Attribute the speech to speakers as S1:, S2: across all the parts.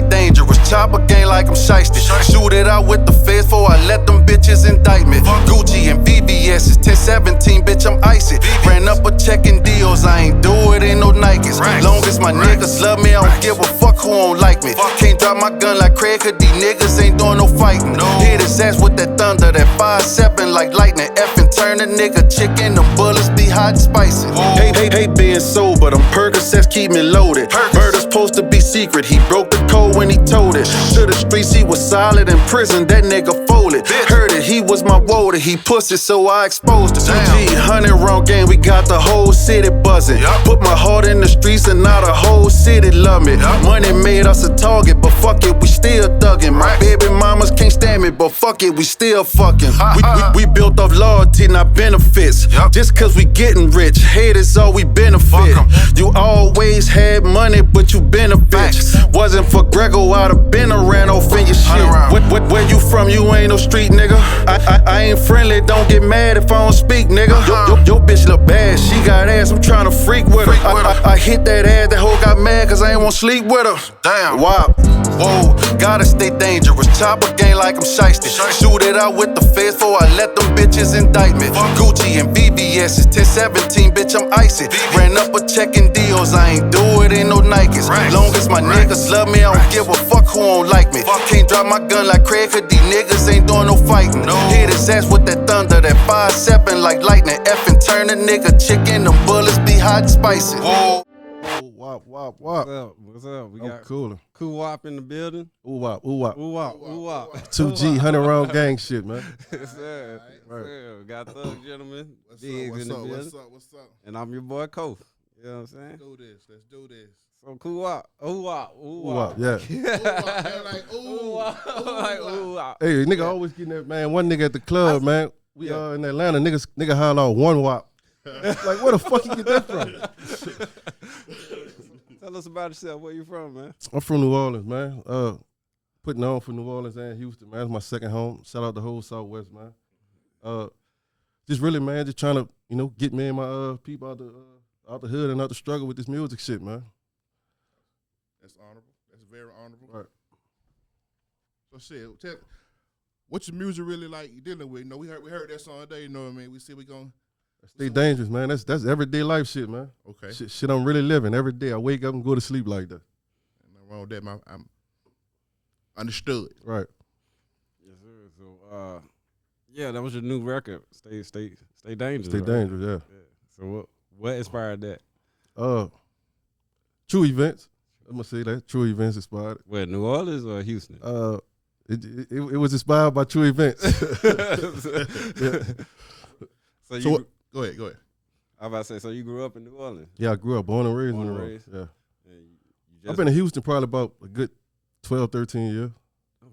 S1: stay dangerous. Chopper gang like I'm shiesty. Shoot it out with the feds before I let them bitches indict me. Gucci and VVS's 1017, bitch, I'm icy. Ran up a check in deals, I ain't do it in no Nikes. Long as my niggas love me, I don't give a fuck who don't like me. Can't drop my gun like Craig, cause these niggas ain't doing no fighting. Hit his ass with that thunder, that 5-7 like lightning. Effing turn a nigga chicken, the bullets be hot and spicy. Hate being sober, them Percocets keep me loaded. Murder's supposed to be secret, he broke the code when he told it. To the streets, he was solid, in prison, that nigga folded. Heard it, he was my woder, he pussy, so I exposed it. 2G, 100 round game, we got the whole city buzzing. Put my heart in the streets and now the whole city love me. Money made us a target, but fuck it, we still thuggin'. My baby mamas can't stand me, but fuck it, we still fucking. We built off loyalty, not benefits. Just cause we getting rich, haters all we benefit. You always had money, but you been a bitch. Wasn't for Grego, I'd have been around off in your shit. Where you from? You ain't no street nigga. I ain't friendly, don't get mad if I don't speak, nigga. Your bitch look bad, she got ass, I'm tryna freak with her. I hit that ass, that hoe got mad cause I ain't wanna sleep with her. Damn, wow. Whoa, gotta stay dangerous. Chopper gang like I'm shiesty. Shoot it out with the feds before I let them bitches indict me. Gucci and VVS's 1017, bitch, I'm icy. Ran up a check in deals, I ain't do it in no Nikes. Long as my niggas love me, I don't give a fuck who don't like me. Can't drop my gun like Craig, cause these niggas ain't doing no fighting. Hit his ass with that thunder, that 5-7 like lightning. Effing turn a nigga chicken, them bullets be hot and spicy. Whoa.
S2: Wop.
S3: What's up? What's up? We got
S2: Cooler.
S3: Koe Whop in the building.
S2: Oue Whop.
S3: Oue Whop.
S2: 2G, 100 round gang shit, man.
S3: Yes, sir. We got Thug Gentlemen. What's
S4: up?
S3: And I'm your boy Kofi. You know what I'm saying?
S4: Let's do this.
S3: So Koe Whop. Oue Whop.
S2: Yeah.
S3: Oue Whop.
S2: Hey, nigga always getting that, man. One nigga at the club, man. We in Atlanta, nigga holler out one wop. Like, where the fuck you get that from?
S3: Tell us about yourself. Where you from, man?
S2: I'm from New Orleans, man. Putting on for New Orleans and Houston, man. It's my second home. Shout out the whole Southwest, man. Just really, man, just trying to, get me and my people out the hood and out the struggle with this music shit, man.
S4: That's honorable. That's very honorable.
S2: Right.
S4: So shit, what's your music really like you dealing with? We heard that song today, you know what I mean? We see we gon'
S2: stay dangerous, man. That's everyday life shit, man.
S4: Okay.
S2: Shit I'm really living every day. I wake up and go to sleep like that.
S4: Nothing wrong with that, I'm understood.
S2: Right.
S3: Yes, sir. So, that was your new record. Stay dangerous.
S2: Stay
S3: right?
S2: dangerous, yeah.
S3: So what inspired that?
S2: True events. I'm gonna say that. True events inspired it.
S3: Where, New Orleans or Houston?
S2: It was inspired by true events.
S3: So
S4: go ahead.
S3: I was about to say, so you grew up in New Orleans?
S2: Yeah, I grew up, born and raised in New Orleans. Yeah. I've been in Houston probably about a good 12, 13 years.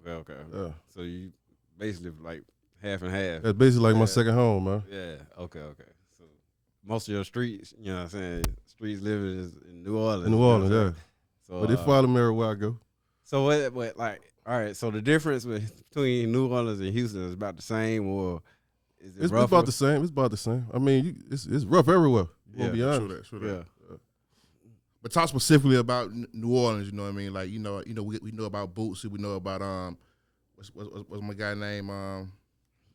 S3: Okay.
S2: Yeah.
S3: So you basically like half and half.
S2: That's basically like my second home, man.
S3: Yeah, okay. So most of your streets, you know what I'm saying, streets living is in New Orleans.
S2: In New Orleans, yeah.
S3: So,
S2: but they follow me everywhere I go.
S3: So what like, all right, so the difference between New Orleans and Houston is about the same, or is it
S2: It's
S3: rougher?
S2: about the same. It's about the same. I mean, it's rough everywhere.
S3: Yeah,
S2: be honest.
S4: True that. But talk specifically about New Orleans. You know what I mean? Like we know about Bootsy. We know about what's my guy name?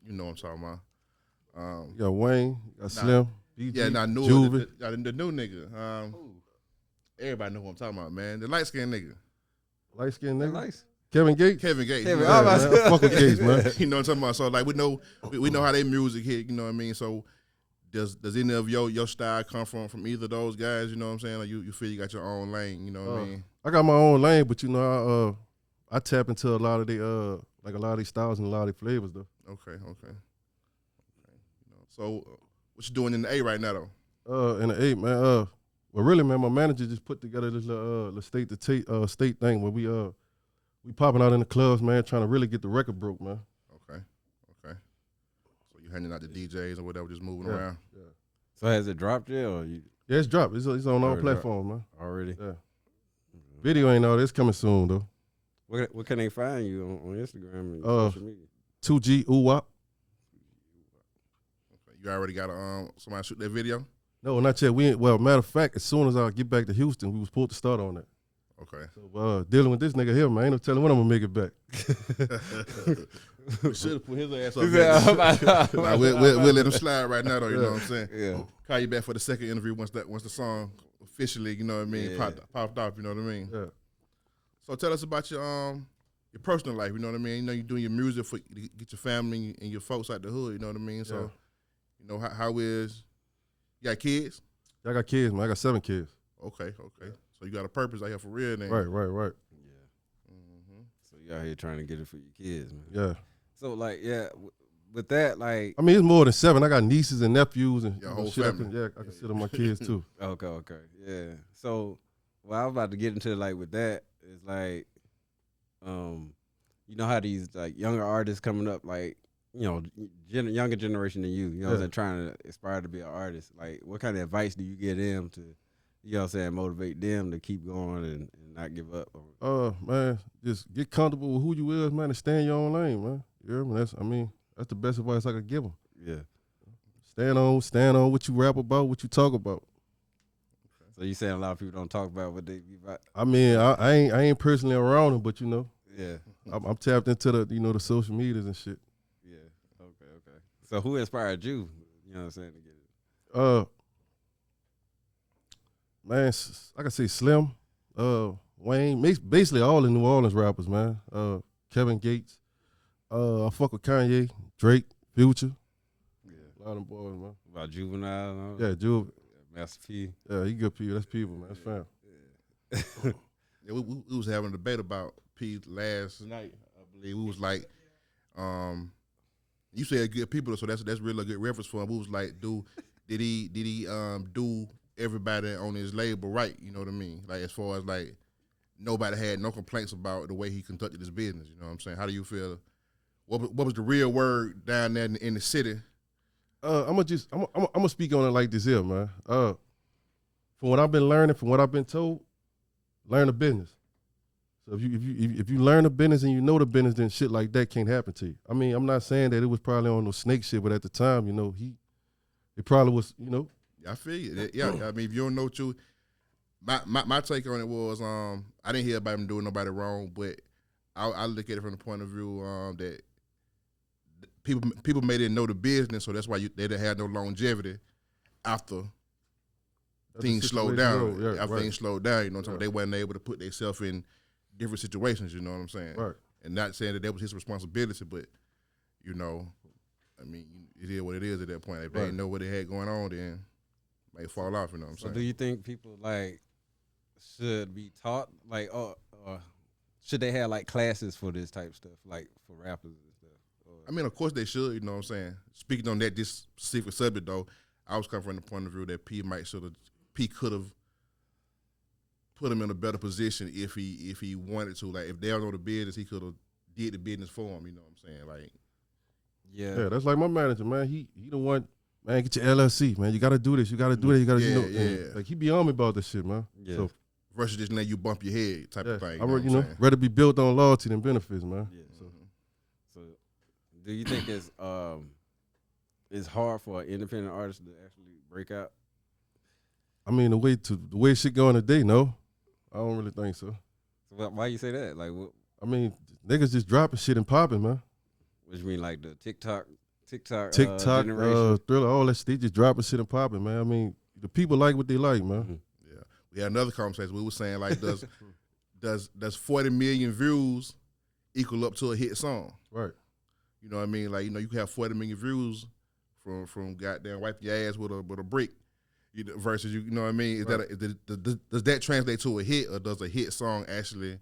S4: You know what I'm talking about.
S2: You got Wayne. You got Slim. BG,
S4: the new nigga. Everybody know who I'm talking about, man. The light skinned nigga.
S2: Light skinned nigga.
S3: Nice.
S2: Kevin Gates.
S4: Kevin Gates.
S3: Kevin,
S2: Yeah, man, I fuck with Gates, man.
S4: You know what I'm talking about? So like we know how they music hit. You know what I mean? So does any of your style come from either of those guys? You know what I'm saying? Like you feel you got your own lane. You know what I mean?
S2: I got my own lane, but I tap into a lot of the like a lot of these styles and a lot of the flavors though.
S4: Okay. So what you doing in the A right now though?
S2: In the 8, man. Well, really, man, my manager just put together this little state thing where we popping out in the clubs, man, trying to really get the record broke, man.
S4: Okay. So you handing out the DJs or whatever, just moving around.
S2: Yeah.
S3: So has it dropped yet, or you?
S2: Yeah, it's dropped. It's on all platforms, man.
S3: Already.
S2: Yeah. Video ain't all. It's coming soon though.
S3: What can they find you on Instagram and social media?
S2: 2G Oue Whop.
S4: Okay. You already got somebody shoot that video?
S2: No, not yet. Well, matter of fact, as soon as I get back to Houston, we was supposed to start on that.
S4: Okay.
S2: So dealing with this nigga here, man, ain't no telling when I'm gonna make it back.
S4: We should have put his ass up
S3: He
S4: there.
S3: said,
S4: Nah, we'll let him slide right now, though. You know what I'm saying?
S3: Yeah.
S4: Call you back for the second interview once the song officially, you know what I mean,
S3: Yeah.
S4: popped off. You know what I mean?
S2: Yeah.
S4: So tell us about your personal life. You know what I mean? You know you doing your music for to get your family and your folks out the hood. You know what I mean? So, you know how is you got kids?
S2: I got kids, man. I got 7 kids.
S4: Okay. So you got a purpose out here for real, then?
S2: Right.
S3: Yeah. So you out here trying to get it for your kids, man.
S2: Yeah.
S3: So like, with that, like,
S2: I mean, it's more than 7. I got nieces and nephews and
S4: Your
S2: you know,
S4: whole
S2: shit.
S4: family.
S2: I consider my kids too.
S3: okay, yeah. So, what I was about to get into, like, with that is like, you know how these like younger artists coming up, like, you know, younger generation than you know what I'm saying, trying to aspire to be an artist. Like, what kind of advice do you give them to, you know what I'm saying, motivate them to keep going and not give up?
S2: Man, just get comfortable with who you is, man, and stay in your own lane, man. You hear me? That's the best advice I could give them.
S3: Yeah.
S2: Stand on what you rap about, what you talk about.
S3: So you saying a lot of people don't talk about what they be about?
S2: I mean, I ain't personally around them, but you know,
S3: Yeah.
S2: I'm tapped into the social medias and shit.
S3: Yeah. Okay. So who inspired you? You know what I'm saying, to get it?
S2: Man, I can say Slim, Wayne, basically all the New Orleans rappers, man. Kevin Gates, I fuck with Kanye, Drake, Future.
S3: Yeah.
S2: A lot of them boys, man.
S3: About Juvenile and all?
S2: Yeah, Juve.
S3: Master P.
S2: Yeah, he good people. That's people, man. That's fam.
S4: Yeah, we was having a debate about P last night. I believe we was like, you said good people, so that's really a good reference for him. We was like, did he do everybody on his label right? You know what I mean? Like, as far as like, nobody had no complaints about the way he conducted his business. You know what I'm saying? How do you feel? What was the real word down there in the city?
S2: I'm gonna speak on it like this here, man. From what I've been learning, from what I've been told, learn the business. So if you learn the business and you know the business, then shit like that can't happen to you. I mean, I'm not saying that it was probably on no snake shit, but at the time, you know, it probably was, you know.
S4: I feel you. Yeah, I mean, if you don't know you, my take on it was, I didn't hear about him doing nobody wrong, but I look at it from the point of view that people may didn't know the business, so that's why they didn't have no longevity after things slowed down. Things slowed down, you know what I'm saying? They wasn't able to put themselves in different situations, you know what I'm saying?
S2: Right.
S4: And not saying that was his responsibility, but, you know, I mean, it is what it is at that point. If they didn't know what they had going on, then may fall off, you know what I'm saying?
S3: So do you think people, like, should be taught, like, or should they have, like, classes for this type of stuff, like, for rappers and stuff?
S4: I mean, of course they should, you know what I'm saying? Speaking on this specific subject, though, I was coming from the point of view that P could have put him in a better position if he wanted to. Like, if they don't know the business, he could have did the business for him, you know what I'm saying? Like,
S2: yeah, that's like my manager, man. He the one, man, get your LLC, man. You got to do this. You got to do that. You got to,
S4: yeah.
S2: Like, he be on me about this shit, man.
S3: Yeah.
S2: So,
S4: versus just letting you bump your head type of thing.
S2: I rather be built on loyalty than benefits, man.
S3: Yeah. So do you think it's hard for an independent artist to actually break out?
S2: I mean, the way shit going today, no. I don't really think so.
S3: So why you say that? Like, what?
S2: I mean, niggas just dropping shit and popping, man.
S3: What you mean, like the TikTok
S2: generation? Thriller, all that shit, they just dropping shit and popping, man. I mean, the people like what they like, man.
S3: Mm-hmm.
S4: Yeah. We had another conversation. We were saying, like, does 40 million views equal up to a hit song?
S2: Right.
S4: You know what I mean? Like, you know, you can have 40 million views from goddamn wiping your ass with a brick, versus, you know what I mean? Does that translate to a hit, or does a hit song actually,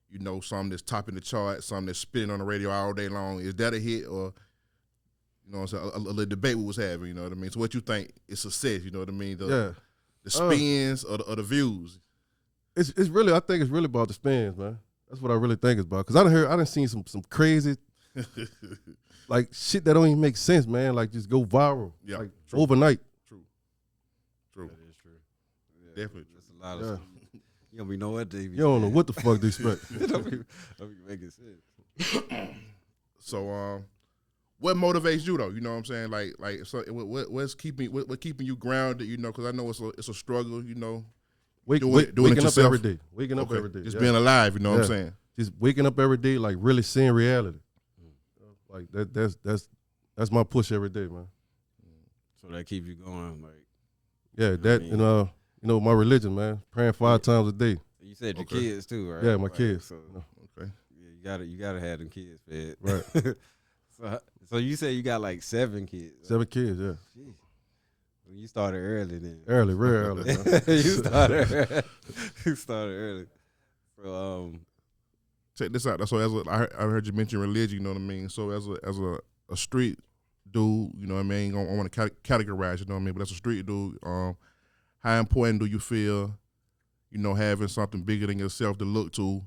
S4: you know, something that's topping the chart, something that's spinning on the radio all day long? Is that a hit, or, you know what I'm saying, a little debate we was having, you know what I mean? So what you think is success, you know what I mean? The spins or the views?
S2: It's really, I think it's really about the spins, man. That's what I really think it's about. Because I done seen some crazy, like, shit that don't even make sense, man. Like, just go viral, like,
S4: true.
S2: overnight.
S4: True.
S3: That is true. Yeah,
S4: Definitely true.
S3: That's a lot of stuff. You don't be know what they be
S2: You don't know what the fuck they expect.
S3: don't be making sense.
S4: So, what motivates you though? You know what I'm saying? Like, so what's keeping you grounded? You know, because I know it's a struggle. You know, Doing it
S2: waking up
S4: yourself?
S2: every day. Waking up
S4: Okay.
S2: every day.
S4: Just
S2: yeah.
S4: being alive, you know what I'm
S2: Yeah.
S4: saying?
S2: Just waking up every day, like really seeing reality. Like that's my push every day, man.
S3: So that keeps you going, like.
S2: Yeah,
S3: I
S2: that
S3: mean-
S2: my religion, man. Praying 5 times a day.
S3: You said your
S4: Okay.
S3: kids too, right?
S2: Yeah, my
S3: Like,
S2: kids.
S3: So
S4: Okay.
S3: yeah, you gotta have them kids fed.
S2: Right.
S3: so you said you got like 7 kids.
S2: 7 kids, yeah.
S3: Jeez. Well, you started early then.
S2: Early, real early, man.
S3: you started early. So
S4: Check this out. So I heard you mention religion, you know what I mean? So as a street dude, you know what I mean? I want to categorize, you know what I mean? But as a street dude, how important do you feel, you know, having something bigger than yourself to look to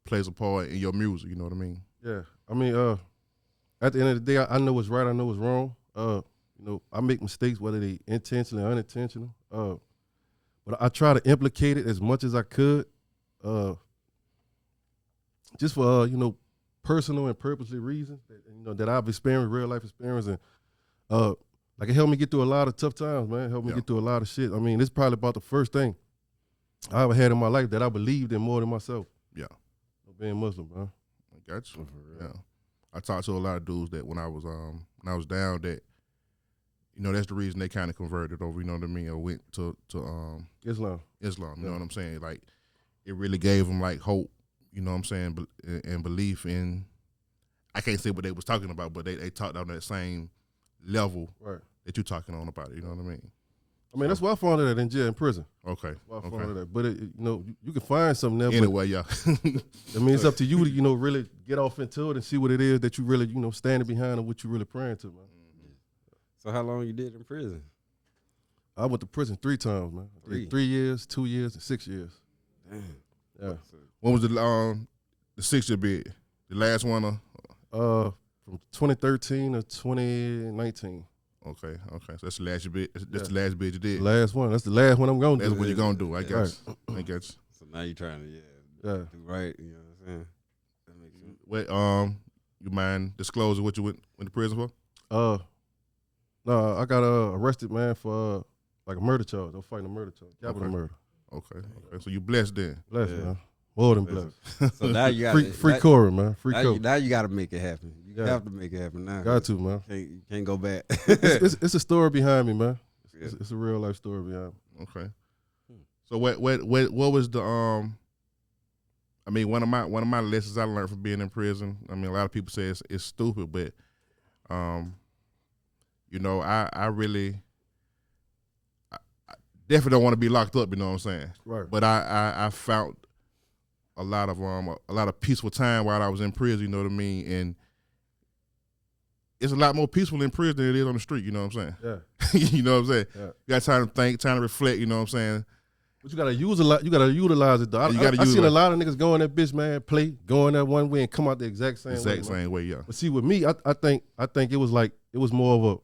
S4: plays a part in your music, you know what I mean?
S2: Yeah. I mean, at the end of the day, I know what's right, I know what's wrong. You know, I make mistakes, whether they intentional or unintentional. But I try to implicate it as much as I could. Just for personal and purposely reasons that I've experienced, real life experience, and like it helped me get through a lot of tough times, man. It helped me get through a lot of shit. I mean, it's probably about the first thing I ever had in my life that I believed in more than myself.
S4: Yeah.
S2: Being Muslim, man.
S4: I got you. Yeah. I talked to a lot of dudes that when I was down, that that's the reason they kind of converted over, you know what I mean, or went to
S2: Islam.
S4: You know what I'm saying? Like it really gave them like hope, you know what I'm saying, and belief in. I can't say what they was talking about, but they talked on that same level that you're talking on about it. You know what I mean?
S2: I mean, that's why I found it in jail, in prison.
S4: Okay.
S2: Why I found it at. But you can find something there.
S4: Anyway, yeah.
S2: I mean, it's up to you to really get off into it and see what it is that you really standing behind and what you really praying to, man.
S3: so how long you did in prison?
S2: I went to prison 3 times, man. I did 3 years, 2 years, and 6 years.
S3: Damn.
S2: Yeah.
S4: When was the 6-year bid? The last one?
S2: From 2013 to 2019.
S4: Okay. So that's the last bid. That's the last bid you did.
S2: Last one. That's the last one I'm gonna do.
S4: That's what you're gonna do, I guess. I guess.
S3: So now you're trying to
S2: Yeah.
S3: do right. You know what I'm saying? That makes sense.
S4: Wait, you mind disclosing what you went to prison for?
S2: No, I got arrested, man, for like a murder charge. I was fighting a murder charge, capital murder.
S4: Okay. So you blessed then.
S2: Blessed,
S3: Yeah.
S2: man. More than blessed.
S3: So now you got
S2: Free Corey, man. Free Corey.
S3: Now you got to make it happen. You
S2: Yeah.
S3: have to make it happen now.
S2: Got to, man.
S3: You can't go back.
S2: It's a story behind me, man.
S3: Yeah.
S2: It's a real life story behind me.
S4: Okay. So what was the I mean, one of my lessons I learned from being in prison. I mean, a lot of people say it's stupid, but I really definitely don't want to be locked up. You know what I'm saying?
S2: Right.
S4: But I found a lot of peaceful time while I was in prison. You know what I mean? And it's a lot more peaceful in prison than it is on the street. You know what I'm saying?
S2: Yeah.
S4: You know what I'm saying?
S2: Yeah.
S4: You got time to think, time to reflect. You know what I'm saying?
S2: But you gotta use a lot. You gotta utilize it, though. I seen a lot of niggas go in that bitch, man, play, go in that one way and come out the exact same way.
S4: Same way, yeah.
S2: But see, with me, I think it was more of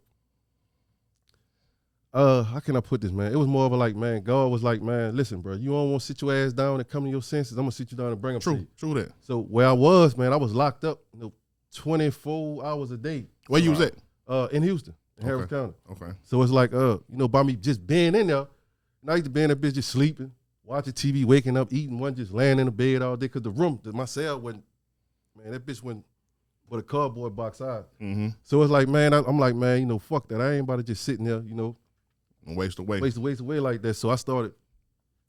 S2: a how can I put this, man? It was more of a like, man, God was like, man, listen, bro, you don't want to sit your ass down and come to your senses. I'm gonna sit you down and bring them to you.
S4: True that.
S2: So where I was, man, I was locked up 24 hours a day.
S4: Where you was at?
S2: In Houston, in Harris County.
S4: Okay.
S2: So it's like, by me just being in there, and I used to be in that bitch just sleeping, watching TV, waking up, eating one, just laying in the bed all day. Cause my cell wasn't, man, that bitch went with a cardboard box out.
S4: Mm-hmm.
S2: So it's like, man, I'm like, man, fuck that. I ain't about to just sitting there,
S4: Waste away
S2: like that. So I started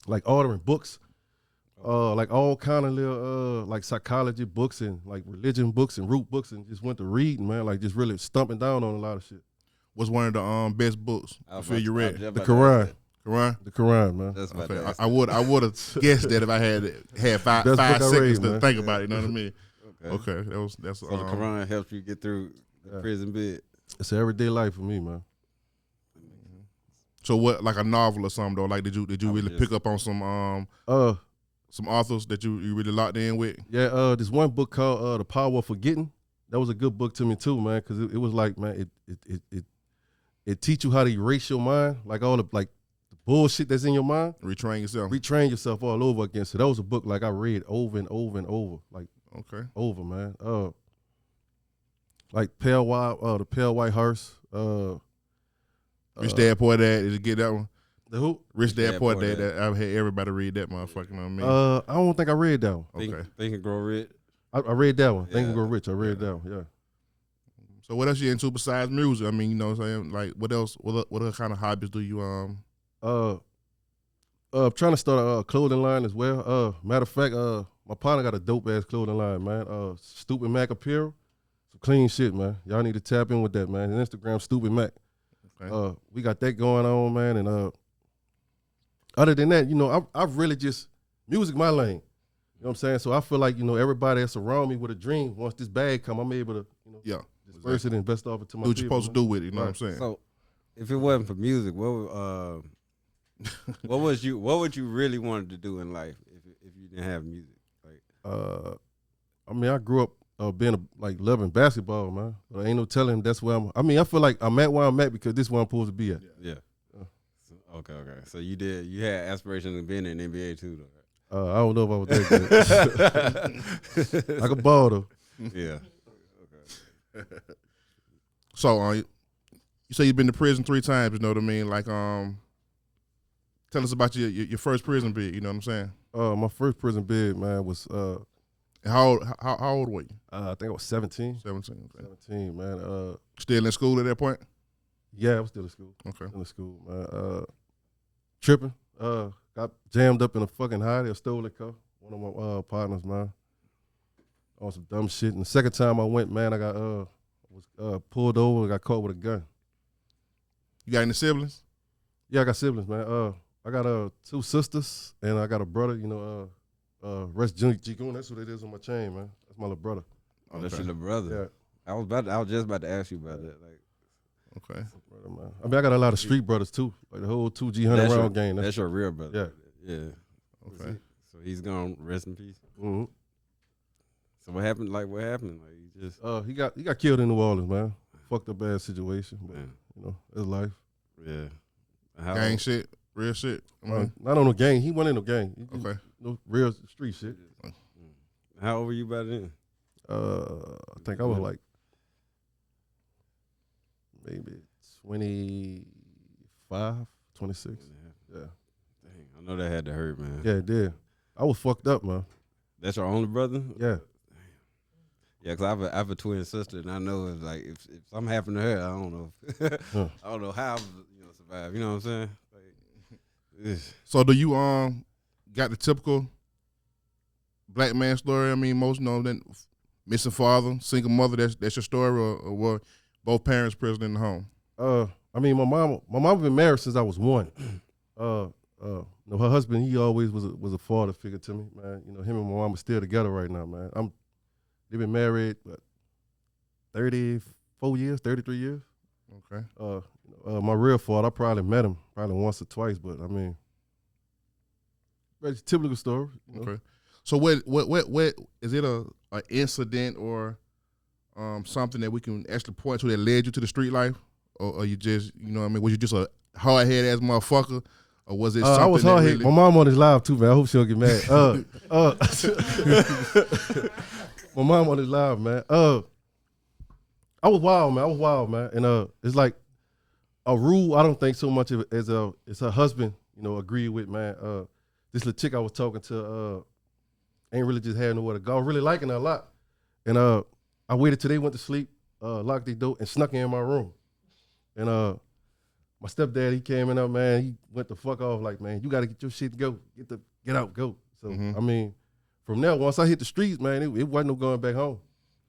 S2: like ordering books, like all kind of little like psychology books and like religion books and root books, and just went to reading, man, like just really stumping down on a lot of shit.
S4: What's one of the best books you feel you read?
S2: The Quran.
S4: Quran?
S2: The Quran, man.
S3: That's about
S4: Okay.
S3: that.
S4: I would have guessed that if I had five
S2: Best book I
S4: seconds
S2: read,
S4: to
S2: man.
S4: think about it. You know what I mean?
S3: Okay.
S4: Okay. That's
S3: So the Quran helps you get through the prison bed.
S2: It's everyday life for me, man.
S4: So what, like a novel or something though? Like did you really pick up on some authors that you really locked in with?
S2: Yeah, this one book called The Power of Forgetting. That was a good book to me too, man, because it was like, man, it teach you how to erase your mind, like all the bullshit that's in your mind.
S4: Retrain yourself.
S2: Retrain yourself all over again. So that was a book like I read over and over and over, like over, man. Like the Pale White Horse.
S4: Rich Dad Poor Dad. Did you get that one?
S2: The who?
S4: Rich Dad
S3: Dad,
S4: Poor
S3: Poor
S4: Dad.
S3: Dad.
S4: I've had everybody read that motherfucker. You know what I mean?
S2: I don't think I read that one.
S4: Okay.
S3: Think and Grow Rich.
S2: I read that one. Think
S3: Yeah.
S2: and Grow Rich. I read that one. Yeah.
S4: So what else you into besides music? I mean, you know what I'm saying? Like, what else? What other kind of hobbies do you
S2: Trying to start a clothing line as well. Matter of fact, my partner got a dope ass clothing line, man. Stupid Mac Apparel, some clean shit, man. Y'all need to tap in with that, man. His Instagram, Stupid Mac.
S4: Okay.
S2: We got that going on, man. And other than that, you know, I've really just music my lane. You know what I'm saying? So I feel like, you know, everybody that's around me with a dream, once this bag come, I'm able to, you know,
S4: Yeah.
S2: disperse it and invest off it to my
S4: Do what you're
S2: people,
S4: supposed to do with it. You know
S2: Right.
S4: what I'm saying?
S3: So, if it wasn't for music, what would you really wanted to do in life if you didn't have music? Like,
S2: I mean, I grew up being loving basketball, man. But ain't no telling that's where I mean, I feel like I'm at where I'm at because this is where I'm supposed to be at.
S3: yeah. So, okay. So you had aspirations of being in the NBA too, though. Right?
S2: I don't know if I was that good. I could ball though.
S3: Yeah.
S4: So, you say you've been to prison 3 times. You know what I mean? Like, tell us about your first prison bid. You know what I'm saying?
S2: My first prison bid, man, was
S4: How old were you?
S2: I think I was 17.
S4: 17. Okay.
S2: 17, man.
S4: Still in school at that point?
S2: Yeah, I was still in school.
S4: Okay.
S2: Still in school, man. Tripping. Got jammed up in a fucking hide. They stole a car. One of my partners, man. On some dumb shit. And the second time I went, man, I got was pulled over and got caught with a gun.
S4: You got any siblings?
S2: Yeah, I got siblings, man. I got 2 sisters and I got a brother. You know, Rest Jigoon. That's what it is on my chain, man. That's my little brother.
S3: Oh, that's
S4: Okay.
S3: your little brother.
S2: Yeah,
S3: I was just about to ask you about that. Like,
S4: Okay.
S2: brother, man. I mean, I got a lot of street brothers too, like the whole 2G100 round gang.
S3: That's your real brother.
S2: Yeah.
S3: Yeah.
S4: Okay.
S3: So he's gone. Rest in peace.
S2: Mm-hmm.
S3: So what happened? Like, what happened? Like, you just
S2: He got killed in New Orleans, man. Fucked up bad situation, but
S3: man.
S2: you know, it's life.
S3: Yeah.
S4: Gang shit? Real shit?
S2: Not on no gang. He went in no gang. He did
S4: Okay.
S2: no real street shit.
S3: How old were you by then?
S2: I think I was like maybe 25, 26. Yeah.
S3: Dang, I know that had to hurt, man.
S2: Yeah, it did. I was fucked up, man.
S3: That's your only brother?
S2: Yeah.
S3: Yeah, because I have a twin sister, and I know it's like if something happened to her, I don't know.
S2: Huh.
S3: I don't know how I would survive. You know what I'm saying? Like,
S4: So do you got the typical black man story? I mean, most know that missing father, single mother. That's your story, or were both parents present in the home?
S2: I mean, my mom been married since I was 1. You know, her husband, he always was a father figure to me, man. You know, him and my mom are still together right now, man. They've been married, 34 years, 33 years.
S4: Okay.
S2: My real father, I probably met him once or twice, but I mean, it's a typical story. You know?
S4: Okay. So what is it a incident or something that we can actually point to that led you to the street life, or you just, you know what I mean, was you just a hard head ass motherfucker, or was it something
S2: I was
S4: that
S2: hard
S4: really...
S2: headed. My mom on this live too, man. I hope she don't get mad. My mom on this live, man. I was wild, man. And it's like a rule. I don't think so much of it as her husband, you know, agreed with, man. This little chick I was talking to ain't really just had nowhere to go. I was really liking her a lot. And I waited till they went to sleep, locked their door, and snuck in my room. And my stepdad, he came in up, man. He went the fuck off, like, man, you got to get your shit to go. Get out, go. So, I mean, from there, once I hit the streets, man, it wasn't no going back home.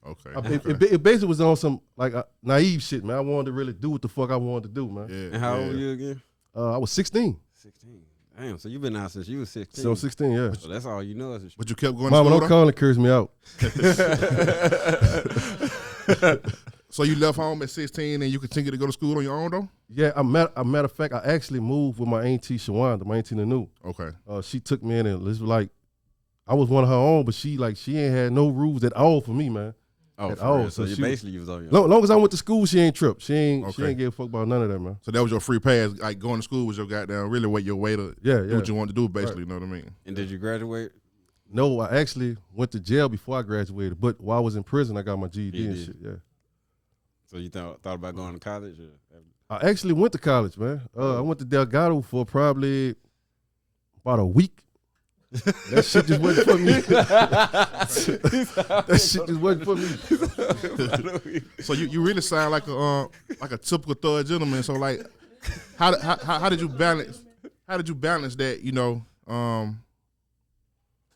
S4: Okay.
S2: It basically was on some, like, naive shit, man. I wanted to really do what the fuck I wanted to do, man.
S4: Yeah.
S3: and how old were you again?
S2: I was 16.
S3: 16. Damn, so you've been out since you was 16.
S2: So 16, yeah.
S3: So that's all you know is the
S4: But you kept going
S2: Mama,
S4: to
S2: don't
S4: school,
S2: call and curse me out.
S4: So you left home at 16 and you continued to go to school on your own, though?
S2: Yeah, a matter of fact, I actually moved with my auntie Shawanda, my auntie Nanu.
S4: Okay.
S2: She took me in and it was like, I was one of her own, but she ain't had no rules at all for me, man.
S3: Oh,
S2: at
S3: for
S2: all.
S3: real. So you
S2: she
S3: was on your own.
S2: long as I went to school, she ain't tripped. She ain't
S4: Okay.
S2: give a fuck about none of that, man.
S4: So that was your free pass. Like, going to school was your goddamn, really your way to
S2: Yeah,
S4: do
S2: yeah.
S4: what you wanted to do, basically. You know what I mean?
S3: And did you graduate?
S2: No, I actually went to jail before I graduated, but while I was in prison, I got my GED and
S3: GED.
S2: shit. Yeah.
S3: So you thought about going to college? Or?
S2: I actually went to college, man. I went to Delgado for probably about a week. That shit just wasn't for me. That shit just wasn't for me.
S4: So you really sound like a typical thug gentleman. So like, how did you balance? How did you balance that? You know,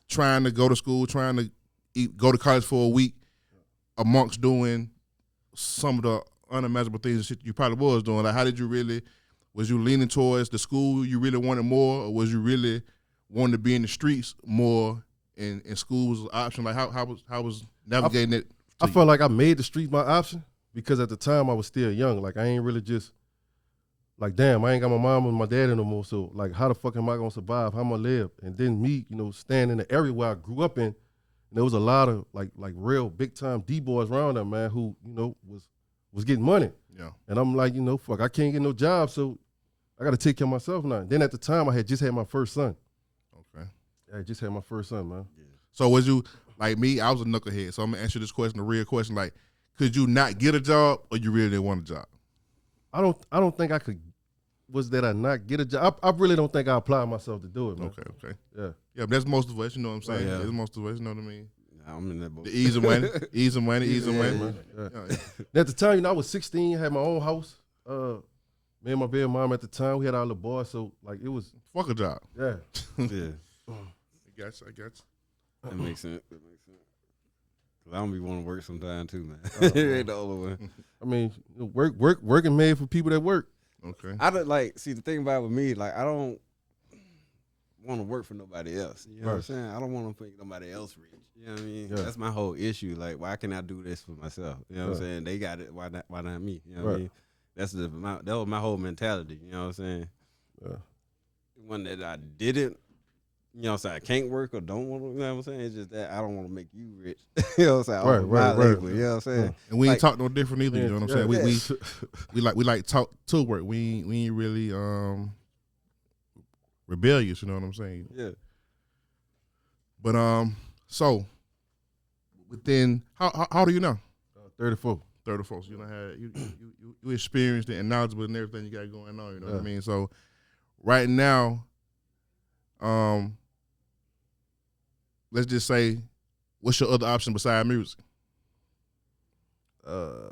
S4: trying to go to school, trying to go to college for a week, amongst doing some of the unimaginable things and shit you probably was doing. Like, how did you really? Was you leaning towards the school you really wanted more, or was you really wanting to be in the streets more? And school was an option. Like, how was navigating it?
S2: I felt like I made the streets my option because at the time I was still young. Like, I ain't really just like, damn, I ain't got my mom and my daddy no more. So like, how the fuck am I gonna survive? How am I gonna live? And then me, staying in the area where I grew up in, and there was a lot of like real big time D-boys around there, man, who was getting money.
S4: Yeah.
S2: And I'm like, fuck, I can't get no job, so I got to take care of myself now. Then at the time, I had just had my first son.
S4: Okay.
S2: Yeah, I just had my first son, man.
S4: Yeah. So was you like me? I was a knucklehead. So I'm gonna answer this question, the real question. Like, could you not get a job, or you really didn't want a job?
S2: I don't think I could. Was that I not get a job? I really don't think I applied myself to do it, man.
S4: Okay.
S2: Yeah.
S4: Yeah, but that's most of us. You know what I'm saying?
S3: Yeah.
S4: That's most of us. You know what I mean?
S3: I'm in that boat.
S4: The easy money, easy money.
S2: Man. Yeah.
S4: Yeah.
S2: At the time, I was 16, had my own house. Me and my baby mom at the time, we had our little boy, so like it was.
S4: Fuck a job.
S2: Yeah.
S3: Yeah,
S4: I got you.
S3: that makes sense. Cause I don't be wanting to work sometime too, man. It ain't the only one.
S2: I mean, working made for people that work.
S4: Okay.
S3: I don't like see the thing about it with me, like I don't want to work for nobody else. You know what I'm saying? I don't want to make nobody else rich. You know what I mean?
S2: Yeah.
S3: That's my whole issue. Like, why can I do this for myself? You know what I'm saying? They got it. Why not me? You know what I mean? That's that was my whole mentality. You know what I'm saying?
S2: Yeah.
S3: One that I didn't. You know what I'm saying? I can't work or don't want to. You know what I'm saying? It's just that I don't want to make you rich. You know what I'm saying?
S2: Right.
S3: You know what I'm saying?
S4: And we ain't
S3: Like-
S4: talk no different either. You know what I'm saying?
S2: Yeah.
S4: We like talk to work. We ain't really rebellious. You know what I'm saying?
S3: Yeah.
S4: But so within how old are you now?
S2: 34.
S4: 34. So you experienced it and knowledgeable and everything you got going on. You know what I mean? So right now, let's just say, what's your other option besides music?
S2: I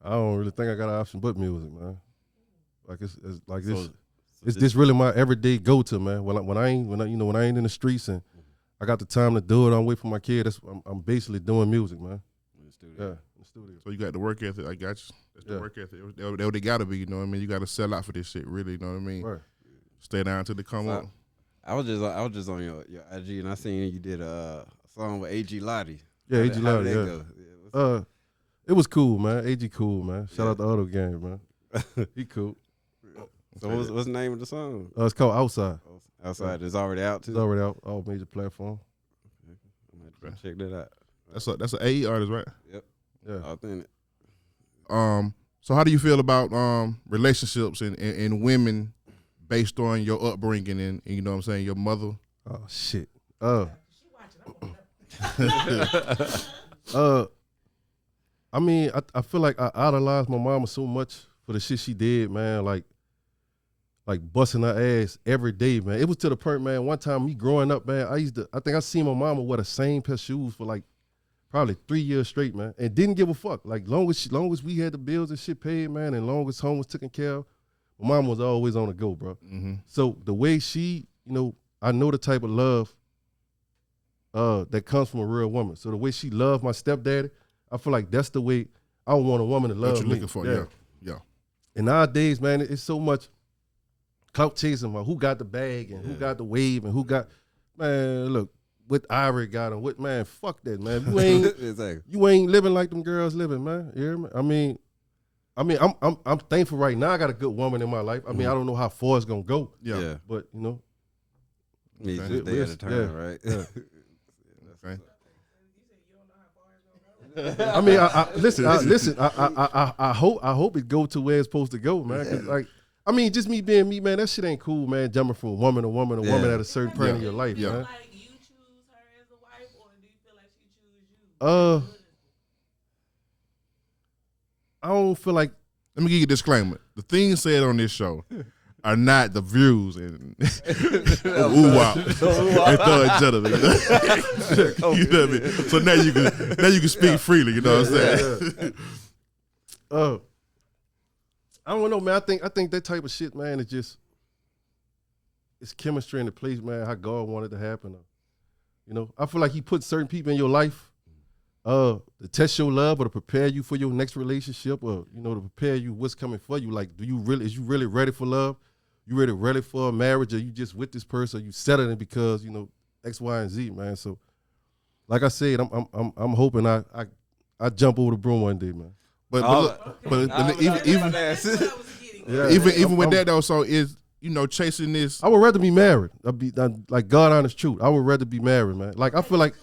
S2: don't really think I got an option but music, man. Like it's like
S3: So
S2: this really my everyday go to, man. When I ain't in the streets and I got the time to do it, I'm waiting for my kid. I'm basically doing music, man.
S3: In the studio.
S2: Yeah, in the studio.
S4: So you got the work ethic. I got you. That's the
S2: Yeah.
S4: work ethic. That what they got to be. You know what I mean? You got to sell out for this shit. Really. You know what I mean?
S2: Right.
S4: Stay down till they come
S3: So,
S4: up.
S3: I was just on your IG and I seen you did a song with AG Lottie.
S2: Yeah, AG
S3: How
S2: Lottie,
S3: did that
S2: yeah.
S3: go?
S2: It was cool, man. AG cool, man. Shout
S3: Yeah.
S2: out to Auto Game, man. He cool.
S3: So what's the name of the song?
S2: It's called Outside.
S3: Outside. It's already out too.
S2: It's already out, all major platforms.
S3: I'm gonna have to check that out.
S4: That's an AE artist, right?
S2: Yeah.
S3: Authentic.
S4: So how do you feel about relationships and women based on your upbringing and you know what I'm saying, your mother?
S2: Oh shit. I mean, I feel like I idolized my mama so much for the shit she did, man. Like busting her ass every day, man. It was to the point, man. One time, me growing up, man, I think I seen my mama wear the same pair of shoes for like probably 3 years straight, man, and didn't give a fuck. Like long as we had the bills and shit paid, man, and long as home was taken care of, my mom was always on the go, bro.
S4: Mm-hmm.
S2: So the way she, I know the type of love that comes from a real woman. So the way she loved my stepdaddy, I feel like that's the way I want a woman to love
S4: What you
S2: me.
S4: looking for? Yeah.
S2: And nowadays, man, it's so much clout chasing about who got the bag and who got the wave and who got, man, look, what Ivory got and what, man, fuck that, man. You ain't
S3: Exactly.
S2: you ain't living like them girls living, man. You hear me? I mean, I'm thankful right now. I got a good woman in my life. I mean, I don't know how far it's gonna go,
S4: Yeah.
S2: but
S3: Me
S4: Okay.
S3: just day at a time, right?
S2: yeah.
S4: Okay.
S2: I mean, I listen. I hope it go to where it's supposed to go, man. 'Cause, like, I mean, just me being me, man. That shit ain't cool, man. Jumping from woman to woman to woman at a certain point in your life,
S4: Yeah.
S2: man.
S5: Like you choose her as a wife, or do you feel like she choose you?
S2: I don't feel like.
S4: Let me give you a disclaimer. The things said on this show are not the views and Oue Whop and Thug Gentlemen. You know what I mean? So now you can speak freely. You know what I'm saying?
S2: I don't know, man. I think that type of shit, man, is just it's chemistry in the place, man. How God wanted to happen. You know, I feel like He put certain people in your life, to test your love or to prepare you for your next relationship, or to prepare you what's coming for you. Like, is you really ready for love? You really ready for a marriage, or you just with this person? Or you settling because X, Y, and Z, man. So, like I said, I'm hoping I jump over the broom one day, man.
S4: But even with that though, so is chasing this.
S2: I would rather be married. Like God honest truth. I would rather be married, man. Like I feel like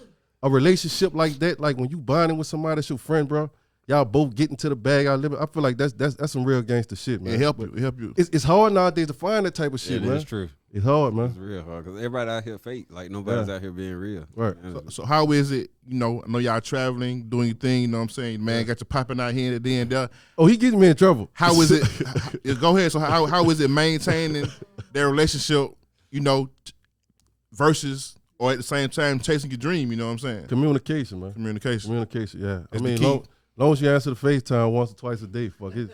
S2: a relationship like that, like when you bonding with somebody that's your friend, bro. Y'all both get into the bag. I feel like that's some real gangster shit, man.
S4: It help you.
S2: It's hard nowadays to find that type of shit, man.
S3: It's true.
S2: It's hard, man.
S3: It's real hard because everybody out here fake. Like nobody's out here being real.
S2: Right.
S4: So how is it? I know y'all traveling, doing your thing. You know what I'm saying? Man, got you popping out here and then there.
S2: Oh, he getting me in trouble.
S4: How is it? Go ahead. So how is it maintaining their relationship? Versus or at the same time chasing your dream. You know what I'm saying?
S2: Communication, man.
S4: Communication.
S2: Yeah.
S4: That's
S2: I mean, long as you answer the FaceTime once or twice a day, fuck it.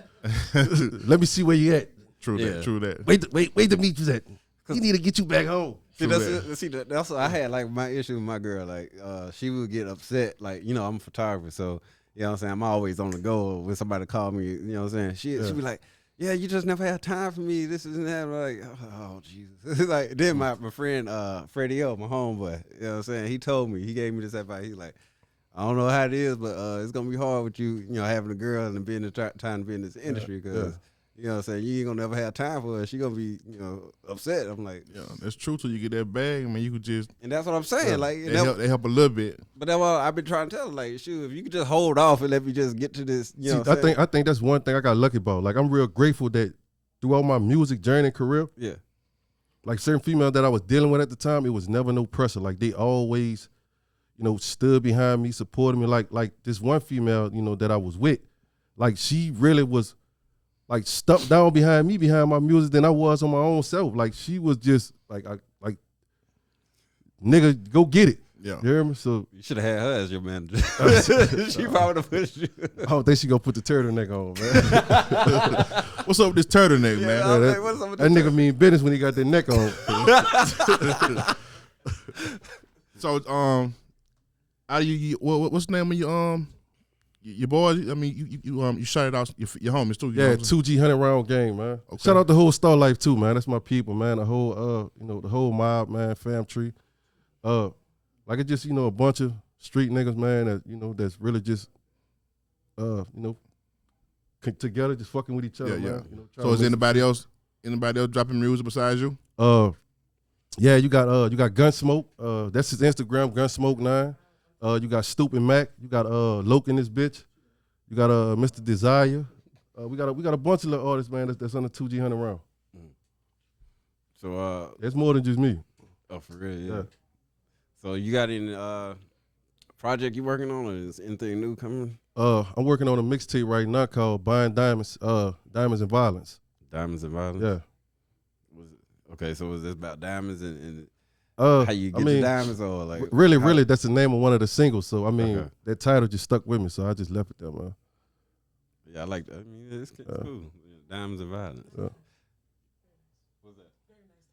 S2: Let me see where you at.
S4: True that.
S2: Wait to meet you at. You need to get you back home.
S3: That's what I had like my issue with my girl. Like she would get upset. Like I'm a photographer, so you know what I'm saying. I'm always on the go when somebody call me. You know what I'm saying. She'd be like, "Yeah, you just never had time for me. This and that." I'm like, oh Jesus. Like then my friend Freddie O, my homeboy. You know what I'm saying. He told me. He gave me this advice. He's like, I don't know how it is, but it's gonna be hard with you having a girl and being trying to be in this industry because. You know what I'm saying? You ain't gonna never have time for her. She gonna be, upset. I'm like,
S4: yeah, that's true. Till you get that bag, I mean, you could just.
S3: And that's what I'm saying. Like,
S4: they help a little bit.
S3: But that's why I've been trying to tell her, like, shoot, if you could just hold off and let me just get to this,
S2: I think that's one thing I got lucky about. Like, I'm real grateful that throughout my music journey and career, like certain females that I was dealing with at the time, it was never no pressure. Like they always, stood behind me, supported me. Like this one female, that I was with, like she really was. Like stuck down behind my music than I was on my own self. Like she was just like nigga, go get it.
S4: Yeah.
S2: You hear me? So
S3: you should have had her as your manager. She probably would have pushed you.
S2: I don't think she gonna put the turtleneck on, man.
S4: What's up with this turtleneck, man?
S2: That nigga mean business when he got that neck on.
S4: So what's the name of your boy? I mean, you shot it out your homies too.
S2: Yeah, 2G 100-round game, man. Okay. Shout out the whole Star Life too, man. That's my people, man. The whole the whole mob, man, fam tree. Like it's just a bunch of street niggas, man. That that's really just together, just fucking with each other. Yeah. Man.
S4: So is anybody else dropping music besides you?
S2: Yeah, you got Gunsmoke. That's his Instagram, Gunsmoke9. You got Stupid Mac. You got Loke in this bitch. You got Mr. Desire. We got a bunch of little artists, man. That's on the 2G 100-round.
S3: So
S2: it's more than just me.
S3: Oh, for real, yeah. So you got any project you working on, or is anything new coming?
S2: I'm working on a mixtape right now called Buying Diamonds, Diamonds and Violence.
S3: Diamonds and Violence.
S2: Yeah.
S3: Okay, so was this about diamonds and how you get the diamonds, or like
S2: really that's the name of one of the singles. So I mean that title just stuck with me, so I just left it there, man.
S3: Yeah, I like that. I mean, it's cool. Diamonds and Violence.
S2: Yeah.
S3: What's that? Very nice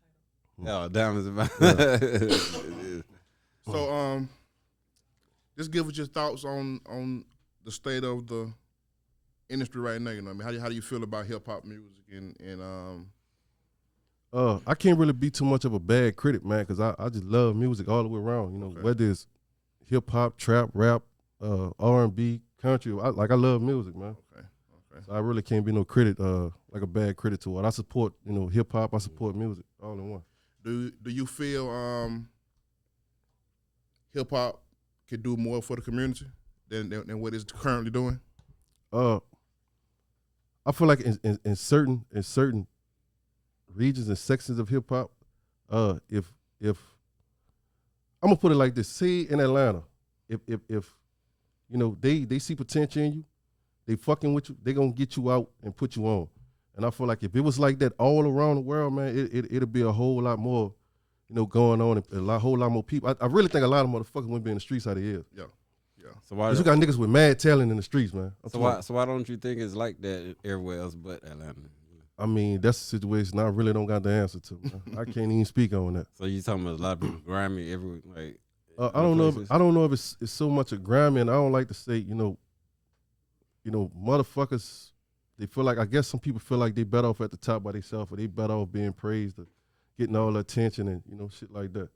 S3: title. Oh, Diamonds and Violence.
S4: So just give us your thoughts on the state of the industry right now. I mean, how do you feel about hip hop music and
S2: I can't really be too much of a bad critic, man, because I just love music all the way around. Whether it's hip hop, trap, rap, R&B, country. I love music, man.
S4: Okay.
S2: So I really can't be no critic, like a bad critic to it. I support, hip hop. I support music, all in one.
S4: Do you feel hip hop could do more for the community than what it's currently doing?
S2: I feel like in certain regions and sections of hip hop, if I'm gonna put it like this, say in Atlanta, if they see potential in you, they fucking with you, they gonna get you out and put you on. And I feel like if it was like that all around the world, man, it'd be a whole lot more, going on, and whole lot more people. I really think a lot of motherfuckers wouldn't be in the streets how they is.
S4: Yeah.
S3: So why?
S2: Cause you got niggas with mad talent in the streets, man.
S3: So why don't you think it's like that everywhere else but Atlanta?
S2: I mean, that's a situation I really don't got the answer to, man. I can't even speak on that.
S3: So you talking about a lot of people grimy everywhere, like
S2: I don't know. I don't know if it's so much a grimy, and I don't like to say, motherfuckers. They feel like, I guess some people feel like they better off at the top by themselves, or they better off being praised, or getting all the attention, and shit like that.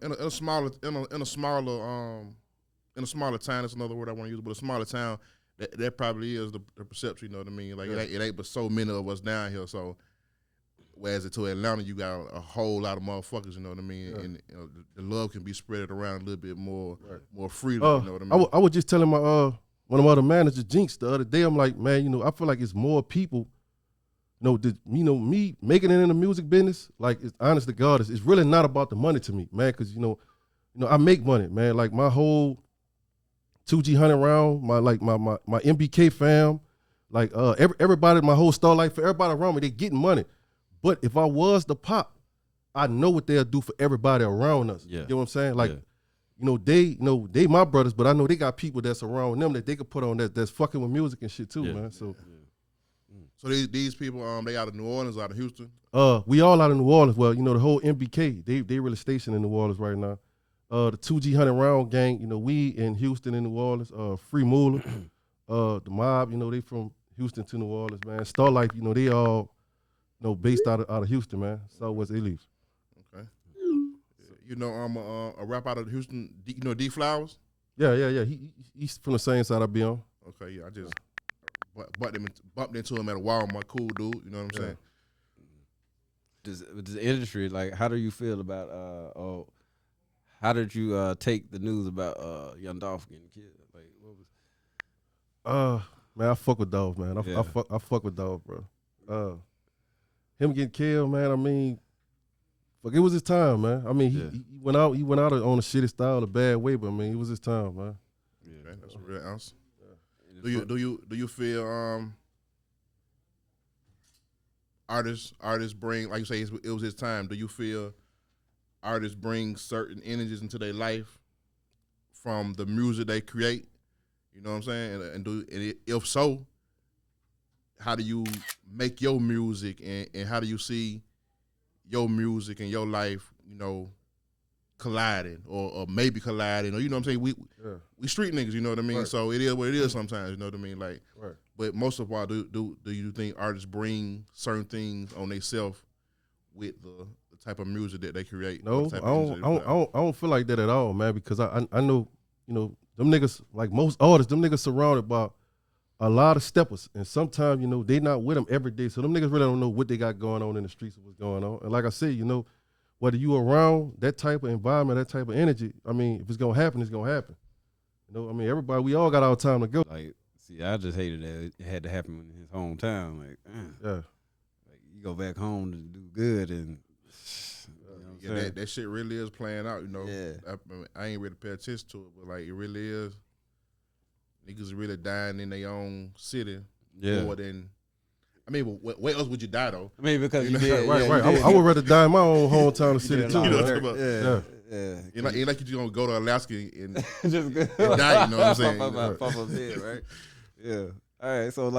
S4: In a smaller town, that's another word I want to use, but a smaller town, that probably is the perception. You know what I mean? Like it ain't but so many of us down here. So whereas to Atlanta, you got a whole lot of motherfuckers. You know what I mean? Yeah. And the love can be spread around a little bit more freely. You know what I mean?
S2: I was just telling my one of my other managers, Jinx, the other day. I'm like, man, I feel like it's more people. Me making it in the music business, like, it's honest to God, it's really not about the money to me, man. Cause I make money, man. Like my whole 2G 100 round, my MBK fam, like everybody, my whole star life, for everybody around me, they getting money. But if I was the pop, I know what they'll do for everybody around us. Yeah. You know what I'm saying? Like, they my brothers, but I know they got people that's around them that they could put on that's fucking with music and shit too, man. So.
S4: So these people, they out of New Orleans, out of Houston?
S2: We all out of New Orleans. Well, the whole MBK, they really stationed in New Orleans right now. The 2G 100 round gang, we in Houston and New Orleans. Free Moolah, the mob, they from Houston to New Orleans, man. Star Life, they all, based out of Houston, man. Southwest A-Leaves.
S4: Okay. I'm a rap out of Houston. D Flowers?
S2: Yeah. He's from the same side I be on.
S4: Okay, yeah. I just bumped into him at a Walmart. Cool dude. You know what I'm saying?
S3: With the industry, like, how do you feel about how did you take the news about Young Dolph getting killed? Like, what was?
S2: Man, I fuck with Dolph, man. I fuck with Dolph, bro. Him getting killed, man. I mean, fuck, it was his time, man. I mean, he went out on a shitty style, a bad way, but I mean, it was his time, man.
S4: Yeah, okay, that's a real answer. Do you feel artists bring, like you say, it was his time? Do you feel artists bring certain energies into their life from the music they create? You know what I'm saying? And if so, how do you make your music, and how do you see your music and your life, colliding or maybe colliding, or you know what I'm saying? We street niggas, you know what I mean? Right. So it is what it is sometimes, you know what I mean? Like, right. But most of all, do you think artists bring certain things on themselves with the type of music that they create?
S2: No, I don't feel like that at all, man, because I know, them niggas, like most artists, them niggas surrounded by a lot of steppers, and sometimes, they not with them every day, so them niggas really don't know what they got going on in the streets and what's going on. And like I said, whether you around that type of environment, that type of energy, I mean, if it's gonna happen, it's gonna happen. Everybody, we all got our time to go.
S3: Like, see, I just hated that it had to happen in his hometown. Like, like, you go back home to do good, and
S4: that shit really is playing out. I ain't really pay attention to it, but like, it really is. Niggas really dying in their own city more than. I mean, where else would you die though?
S3: I mean, because you did,
S2: right. I would rather die in my own hometown or city too.
S4: Yeah. Ain't like you just gonna go to Alaska and just die. You know what I'm saying?
S3: Pop up dead, right? Yeah. All right. So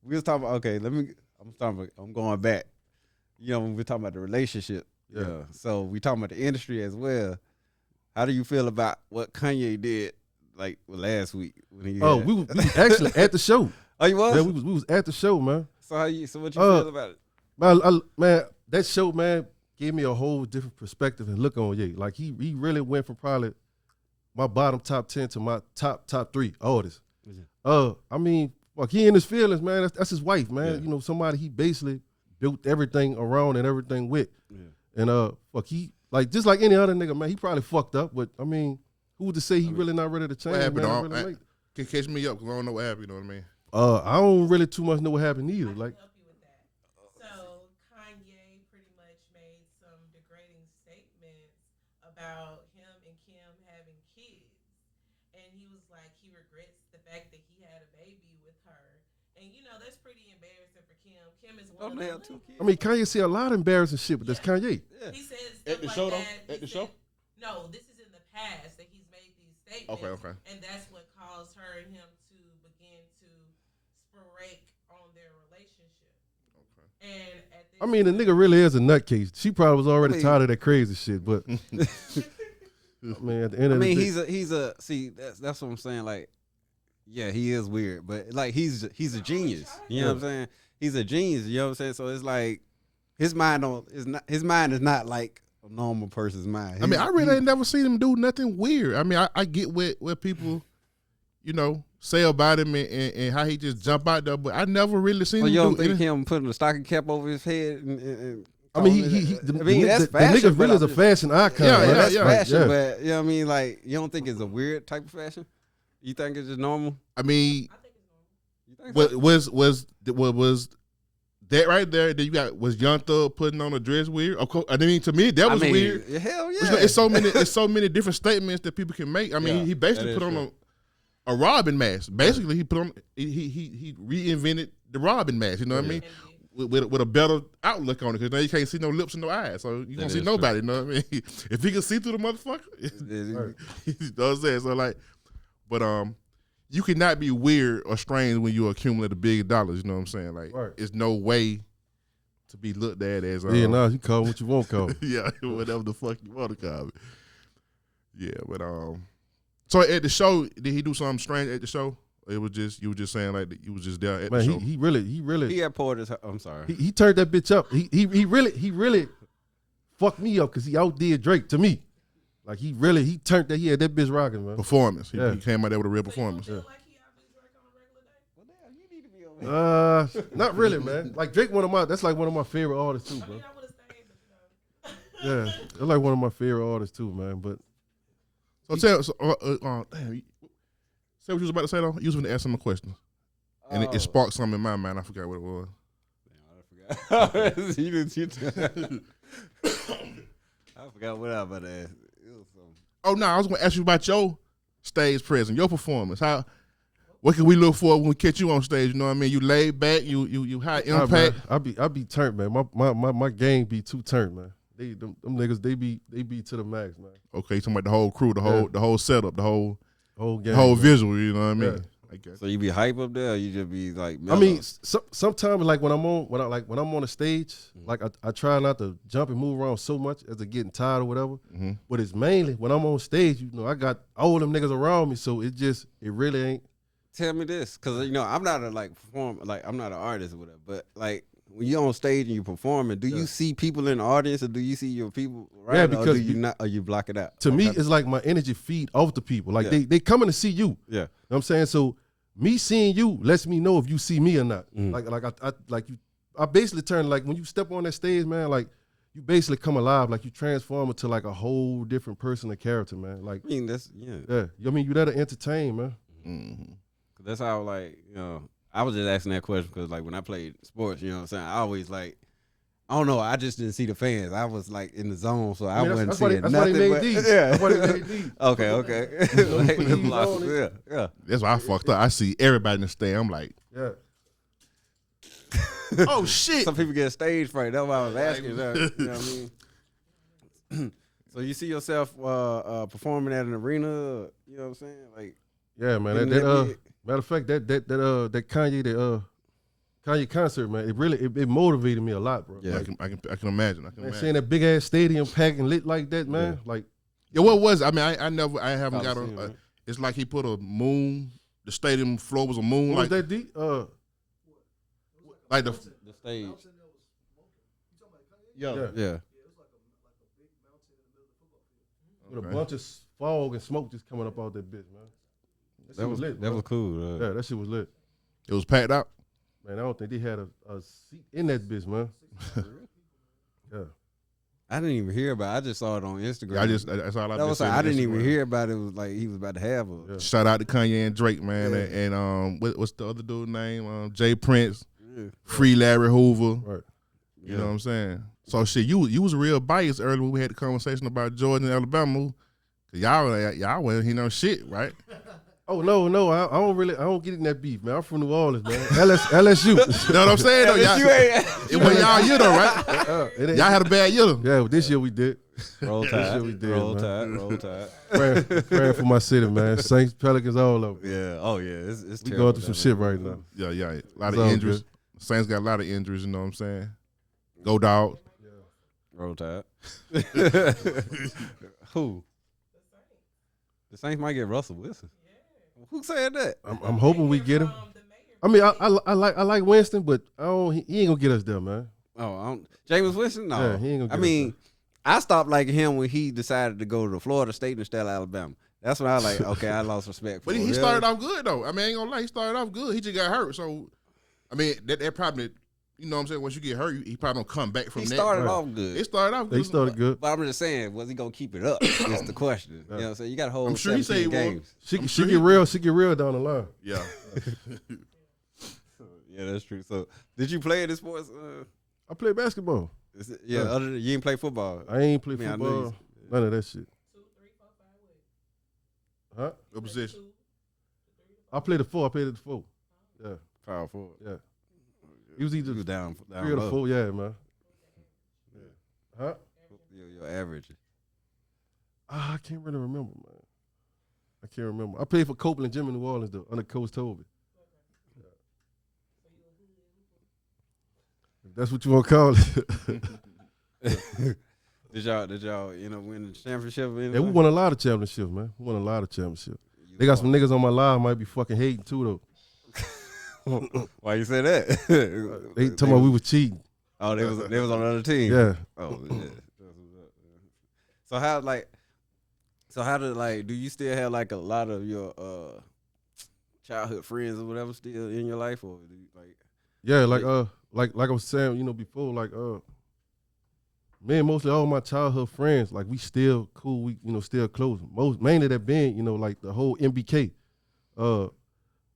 S3: we was talking about. Okay, I'm going back. When we're talking about the relationship. Yeah. So we talking about the industry as well. How do you feel about what Kanye did last week when he?
S2: We was actually at the show.
S3: Oh, you was?
S2: Yeah, we was at the show, man.
S3: So what you feel about
S2: it? Man, that show, man, gave me a whole different perspective and look on Ye. Like, he really went from probably my bottom top 10 to my top 3 artists. I mean, fuck, he in his feelings, man. That's his wife, man. Yeah. Somebody he basically built everything around and everything with. Yeah. And fuck, he, like, just like any other nigga, man, he probably fucked up, but I mean, who would to say he really not ready to change?
S4: What happened? Man, can catch me up, because I don't know what happened, you know what I mean?
S2: I don't really too much know what happened either. Like,
S5: help you with that. So Kanye pretty much made some degrading statements about him and Kim having kids, and he was like he regrets the fact that he had a baby with her, and that's pretty embarrassing for Kim. Kim is one of
S3: Don't they
S5: the
S3: have 2 kids?
S2: I mean, Kanye see a lot of embarrassing shit, but that's Kanye.
S3: Yeah.
S5: He said
S4: At the
S5: stuff
S4: show,
S5: like
S4: though?
S5: that.
S4: At the
S5: He
S4: show?
S5: said- No, this is in the past that he's made these statements.
S4: Okay.
S5: And that's what caused her and him to begin to sporake on their relationship.
S4: Okay.
S5: And at this
S2: I mean, the nigga really is a nutcase. She probably was already
S3: I mean-
S2: tired of that crazy shit, but man, at the end
S3: I
S2: of
S3: mean,
S2: the day,
S3: he's a see. That's what I'm saying. Like, yeah, he is weird, but like he's a genius. You know what I'm saying? He's a genius. You know what I'm saying? So it's like his mind is not like a normal person's mind.
S4: I mean, I really ain't never seen him do nothing weird. I mean, I get what people, say about him and how he just jump out there, but I never really seen
S3: So
S4: him
S3: you don't
S4: do
S3: think
S4: anything.
S3: him putting a stocking cap over his head? And
S2: I mean,
S3: that's
S2: the
S3: fashion.
S2: nigga really is a fashion icon.
S4: Yeah,
S2: man.
S4: yeah,
S3: that's
S4: yeah.
S3: fashion,
S2: Yeah.
S3: but you know what I mean? Like, you don't think it's a weird type of fashion? You think it's just normal?
S4: I mean,
S5: I think it's normal.
S3: You think
S4: what was that right there? That you got was Young Thug putting on a dress weird? Of course, I mean, to me that was weird.
S3: Hell yeah!
S4: It's so many different statements that people can make. I mean,
S3: Yeah,
S4: he basically
S3: that
S4: put
S3: is
S4: on a Robin mask. Basically, he put on he reinvented the Robin mask. You know what I mean? With a better outlook on it, because now you can't see no lips and no eyes, so you don't see
S3: is
S4: nobody. You know what I mean? If he can see through the motherfucker, you know what I'm saying? So like, but you cannot be weird or strange when you accumulate the big dollars. You know what I'm saying? Like,
S2: Right.
S4: it's no way to be looked at as
S2: Yeah, no, you call it what you want to call it.
S4: yeah, whatever the fuck you want to call it. Yeah, but so at the show, did he do something strange at the show? Or it was just you were just saying like that you was just there at
S2: Man,
S4: the show.
S2: he really
S3: He had poured his. I'm sorry.
S2: he turned that bitch up. He really fucked me up because he outdid Drake to me. Like he turned that. He had that bitch rocking, man.
S4: Performance.
S2: Yeah.
S4: He came out there with a real
S5: So you
S4: performance.
S5: don't feel like he outdoes Drake on a regular day?
S3: Well, damn, you need to be over here.
S2: Not really, man. Like Drake, that's like one of my favorite artists too,
S5: I
S2: bro.
S5: mean, I would have stayed, but
S2: Yeah, that's like one of my favorite artists too, man. But
S4: Damn, say what you was about to say though. You was going to ask him a question, and it sparked something in my mind. I forgot what it was.
S3: I forgot. I forgot what I was about to ask. It was something.
S4: Oh no, I was going to ask you about your stage presence, your performance. What can we look for when we catch you on stage? You know what I mean? You laid back, you high impact.
S2: I be turned, man. My game be too turned, man. Them niggas they be to the max, man.
S4: Okay, you talking about the whole crew, the whole setup, the whole
S2: Game,
S4: whole
S2: man.
S4: visual. You know what I mean?
S2: Yeah.
S4: I guess.
S3: So you be hype up there, or you just be like?
S2: I
S3: mellow?
S2: mean, sometimes like when I'm on the stage, like I try not to jump and move around so much as to getting tired or whatever.
S4: Mm-hmm.
S2: But it's mainly when I'm on stage, I got all them niggas around me, so it really ain't.
S3: Tell me this, because I'm not a I'm not an artist or whatever. But like when you're on stage and you're performing, do you see people in the audience, or do you see your people? Right?
S2: Yeah,
S3: or
S2: because
S3: do you not, or you block it out?
S2: To me, it's like my energy feed off the people. Like
S3: Yeah.
S2: they coming to see you.
S3: Yeah.
S2: You know what I'm saying? So me seeing you lets me know if you see me or not.
S3: Mm.
S2: I basically turn, like when you step on that stage, man, like you basically come alive, like you transform into like a whole different person or character, man. Like
S3: I mean, that's
S2: yeah, I mean you there to entertain, man.
S4: Mm-hmm.
S3: That's how I was just asking that question because like when I played sports, you know what I'm saying, I always like. I don't know. I just didn't see the fans. I was like in the zone, so I wasn't seeing
S2: that's
S3: nothing.
S2: why they made
S3: but,
S2: these.
S3: Yeah.
S2: That's why they made these.
S3: Okay. Like,
S2: put these on it.
S3: yeah.
S4: That's why I fucked up. I see everybody in the stand. I'm like,
S2: Yeah.
S4: oh shit.
S3: Some people get stage fright. That's why I was asking. You know what I mean? So you see yourself performing at an arena? You know what I'm saying? Like,
S2: Yeah, man.
S3: Isn't
S2: That,
S3: that big?
S2: matter of fact, that Kanye concert, man, it really it motivated me a lot, bro.
S3: Yeah.
S2: Like,
S4: I can imagine.
S2: man, seeing that big ass stadium packed and lit like that, man. Like,
S4: Yeah, what was it? I mean, I haven't got
S3: Coliseum,
S4: a.
S3: right?
S4: It's like he put a moon. The stadium floor was a moon,
S2: what
S4: like
S2: was that deep?
S4: like the
S3: The stage.
S4: yeah.
S3: Yeah.
S2: With a bunch of fog and smoke just coming up out that bitch, man. That shit was lit.
S3: That
S2: bro.
S3: was cool.
S2: Yeah, that shit was lit.
S4: It was packed out.
S2: Man, I don't think they had a seat in that bitch, man. Yeah.
S3: I didn't even hear about it. I just saw it on Instagram.
S4: Yeah, that's all I've
S3: That
S4: been
S3: was
S4: saying.
S3: I didn't
S4: on
S3: even
S4: Instagram.
S3: hear about it. It was like he was about to have a.
S2: Yeah.
S4: Shout out to Kanye and Drake, man,
S3: Yeah.
S4: and what's the other dude name? Jay Prince,
S3: Yeah.
S4: Free Larry Hoover.
S2: Right.
S4: You know what I'm saying? So shit, you was real biased earlier when we had the conversation about Georgia and Alabama. Y'all wasn't hear no shit, right?
S2: Oh no, I don't get in that beef, man. I'm from New Orleans, man. LSU.
S4: You know what I'm saying? Though, y'all, it was y'all year though, right? Y'all had a bad year.
S2: Yeah, this year we did.
S3: Roll Tide.
S2: we did,
S3: Roll
S2: man.
S3: Tide. Roll Tide.
S2: Praying for my city, man. Saints, Pelicans, all of them.
S3: Yeah. Oh yeah. It's
S2: We
S3: terrible
S2: going through some shit right now.
S4: Yeah. A lot
S2: It's
S4: of
S2: all
S4: injuries.
S2: good.
S4: Saints got a lot of injuries. You know what I'm saying? Go Dogs.
S3: Roll Tide. Who? The Saints might get Russell Wilson. Who said that?
S2: I'm hoping we get him. I mean, I like Winston, but he ain't gonna get us there, man.
S3: Oh, Jameis Winston? No.
S2: Yeah, he ain't gonna
S3: I
S2: get
S3: mean, I stopped liking him when he decided to go to Florida State instead of Alabama. That's when I was like, okay, I lost respect for
S4: But
S3: him.
S4: he started off good though. I mean, I ain't gonna lie, he started off good. He just got hurt. So, I mean, that probably, you know what I'm saying, once you get hurt, he probably don't come back from
S3: He
S4: that.
S3: started
S2: Right.
S3: off good.
S4: It started off good.
S2: They started good.
S3: But I'm just saying, was he gonna keep it up? Is the question. You know what I'm saying? You got to hold
S4: I'm sure he
S3: 17
S4: said he won't.
S3: games.
S2: She
S4: sure
S2: get
S4: he-
S2: real. She get real down the line.
S4: Yeah.
S3: Yeah, that's true. So, did you play any sports?
S2: I play basketball.
S3: Yeah, other than you didn't play football.
S2: I ain't play
S3: I know
S2: football.
S3: you-
S2: None of that shit.
S5: 2, 3, 4, 5, what?
S2: Huh?
S4: What position?
S5: 2, 3,
S2: I played the 4. I played at the 4. Yeah,
S3: Power forward.
S2: yeah. He was either
S3: You was down
S2: 3 or the
S3: low.
S2: 4. Yeah, man. Huh?
S3: Your average.
S2: I can't really remember, man. I can't remember. I played for Copeland Gym in New Orleans though, under Coach Toby. If that's what you want to call it.
S3: Did y'all end up winning the championship?
S2: Yeah, we won a lot of championships, man. We won a lot of championships. They got some niggas on my live might be fucking hating too though.
S3: Why you say that?
S2: They talking about we was cheating.
S3: Oh, they was on another team.
S2: Yeah.
S3: Oh, yeah. So how did do you still have like a lot of your childhood friends or whatever still in your life, or do you,
S2: Yeah, like I was saying, you know, before, me and mostly all my childhood friends, like we still cool, we, you know, still close. Mainly that been, you know, like the whole MBK. Shout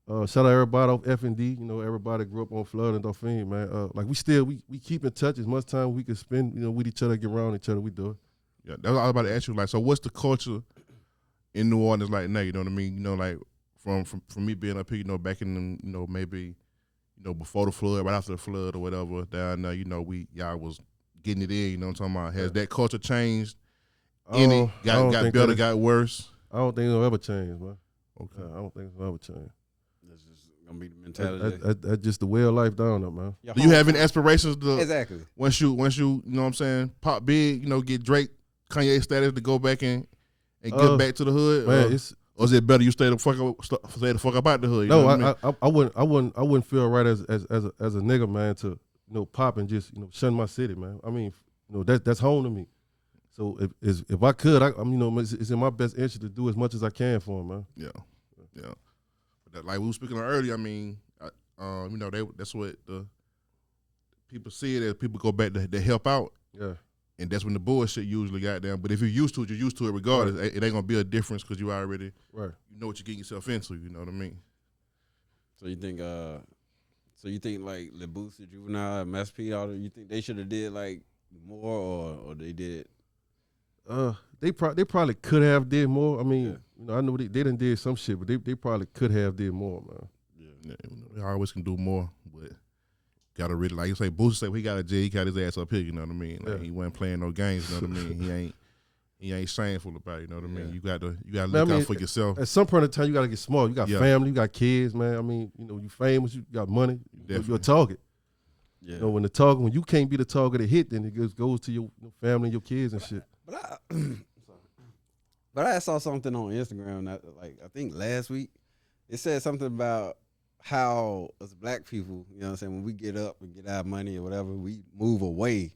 S2: out everybody off F&D, you know, everybody grew up on Flood and Dauphine, man. Like we keep in touch as much time we can spend, you know, with each other, get around each other, we do it.
S4: Yeah, that's what I was about to ask you. Like, so what's the culture in New Orleans like now? You know what I mean? You know, like from me being up here, you know, back in the, you know, maybe, you know, before the flood, right after the flood or whatever, down there, you know, y'all was getting it in. You know what I'm talking about? Has that culture changed? Any got better, got worse?
S2: I don't think it'll ever change, man.
S4: Okay.
S2: I don't think it'll ever change.
S3: that's just gonna be the mentality?
S2: That's just the way of life down there, man.
S4: Do you have any aspirations to
S3: Exactly.
S4: once you you know what I'm saying, pop big, you know, get Drake, Kanye status to go back and get back to the hood?
S2: Man,
S4: or is it better you stay the fuck up out the hood? You know what I mean?
S2: I wouldn't feel right as a nigga, man, to, you know, pop and just, you know, shun my city, man. I mean, you know, that's home to me. So if I could, I'm, you know, it's in my best interest to do as much as I can for him, man.
S4: Yeah. But like we were speaking on earlier, I mean, you know, that's what the people see it as. People go back to help out.
S2: Yeah.
S4: And that's when the bullshit usually got down. But if you're used to it, you're used to it regardless. Right. It ain't gonna be a difference because you already you know what you're getting yourself into. You know what I mean?
S3: So you think like Le Boost, Juvenile, Mass P, all you think they should have did like more, or they did?
S2: They probably could have did more. I mean,
S3: Yeah.
S2: you know, I know they done did some shit, but they probably could have did more, man.
S4: Yeah, they always can do more, but gotta really, like you say, Booster said he got a J, he got his ass up here. You know what I mean? Like he wasn't playing no games. You know what I mean? He ain't shameful about it. You know what I mean? You gotta look out for yourself.
S2: At some point in time, you gotta get smart. You got
S4: Yeah.
S2: family, you got kids, man. I mean, you know, you famous, you got money, you're a target.
S3: Yeah.
S2: You know, when you can't be the target of hit, then it goes to your family and your kids and shit.
S3: But I saw something on Instagram that, like, I think last week. It said something about how us black people, you know what I'm saying, when we get up and get our money or whatever, we move away,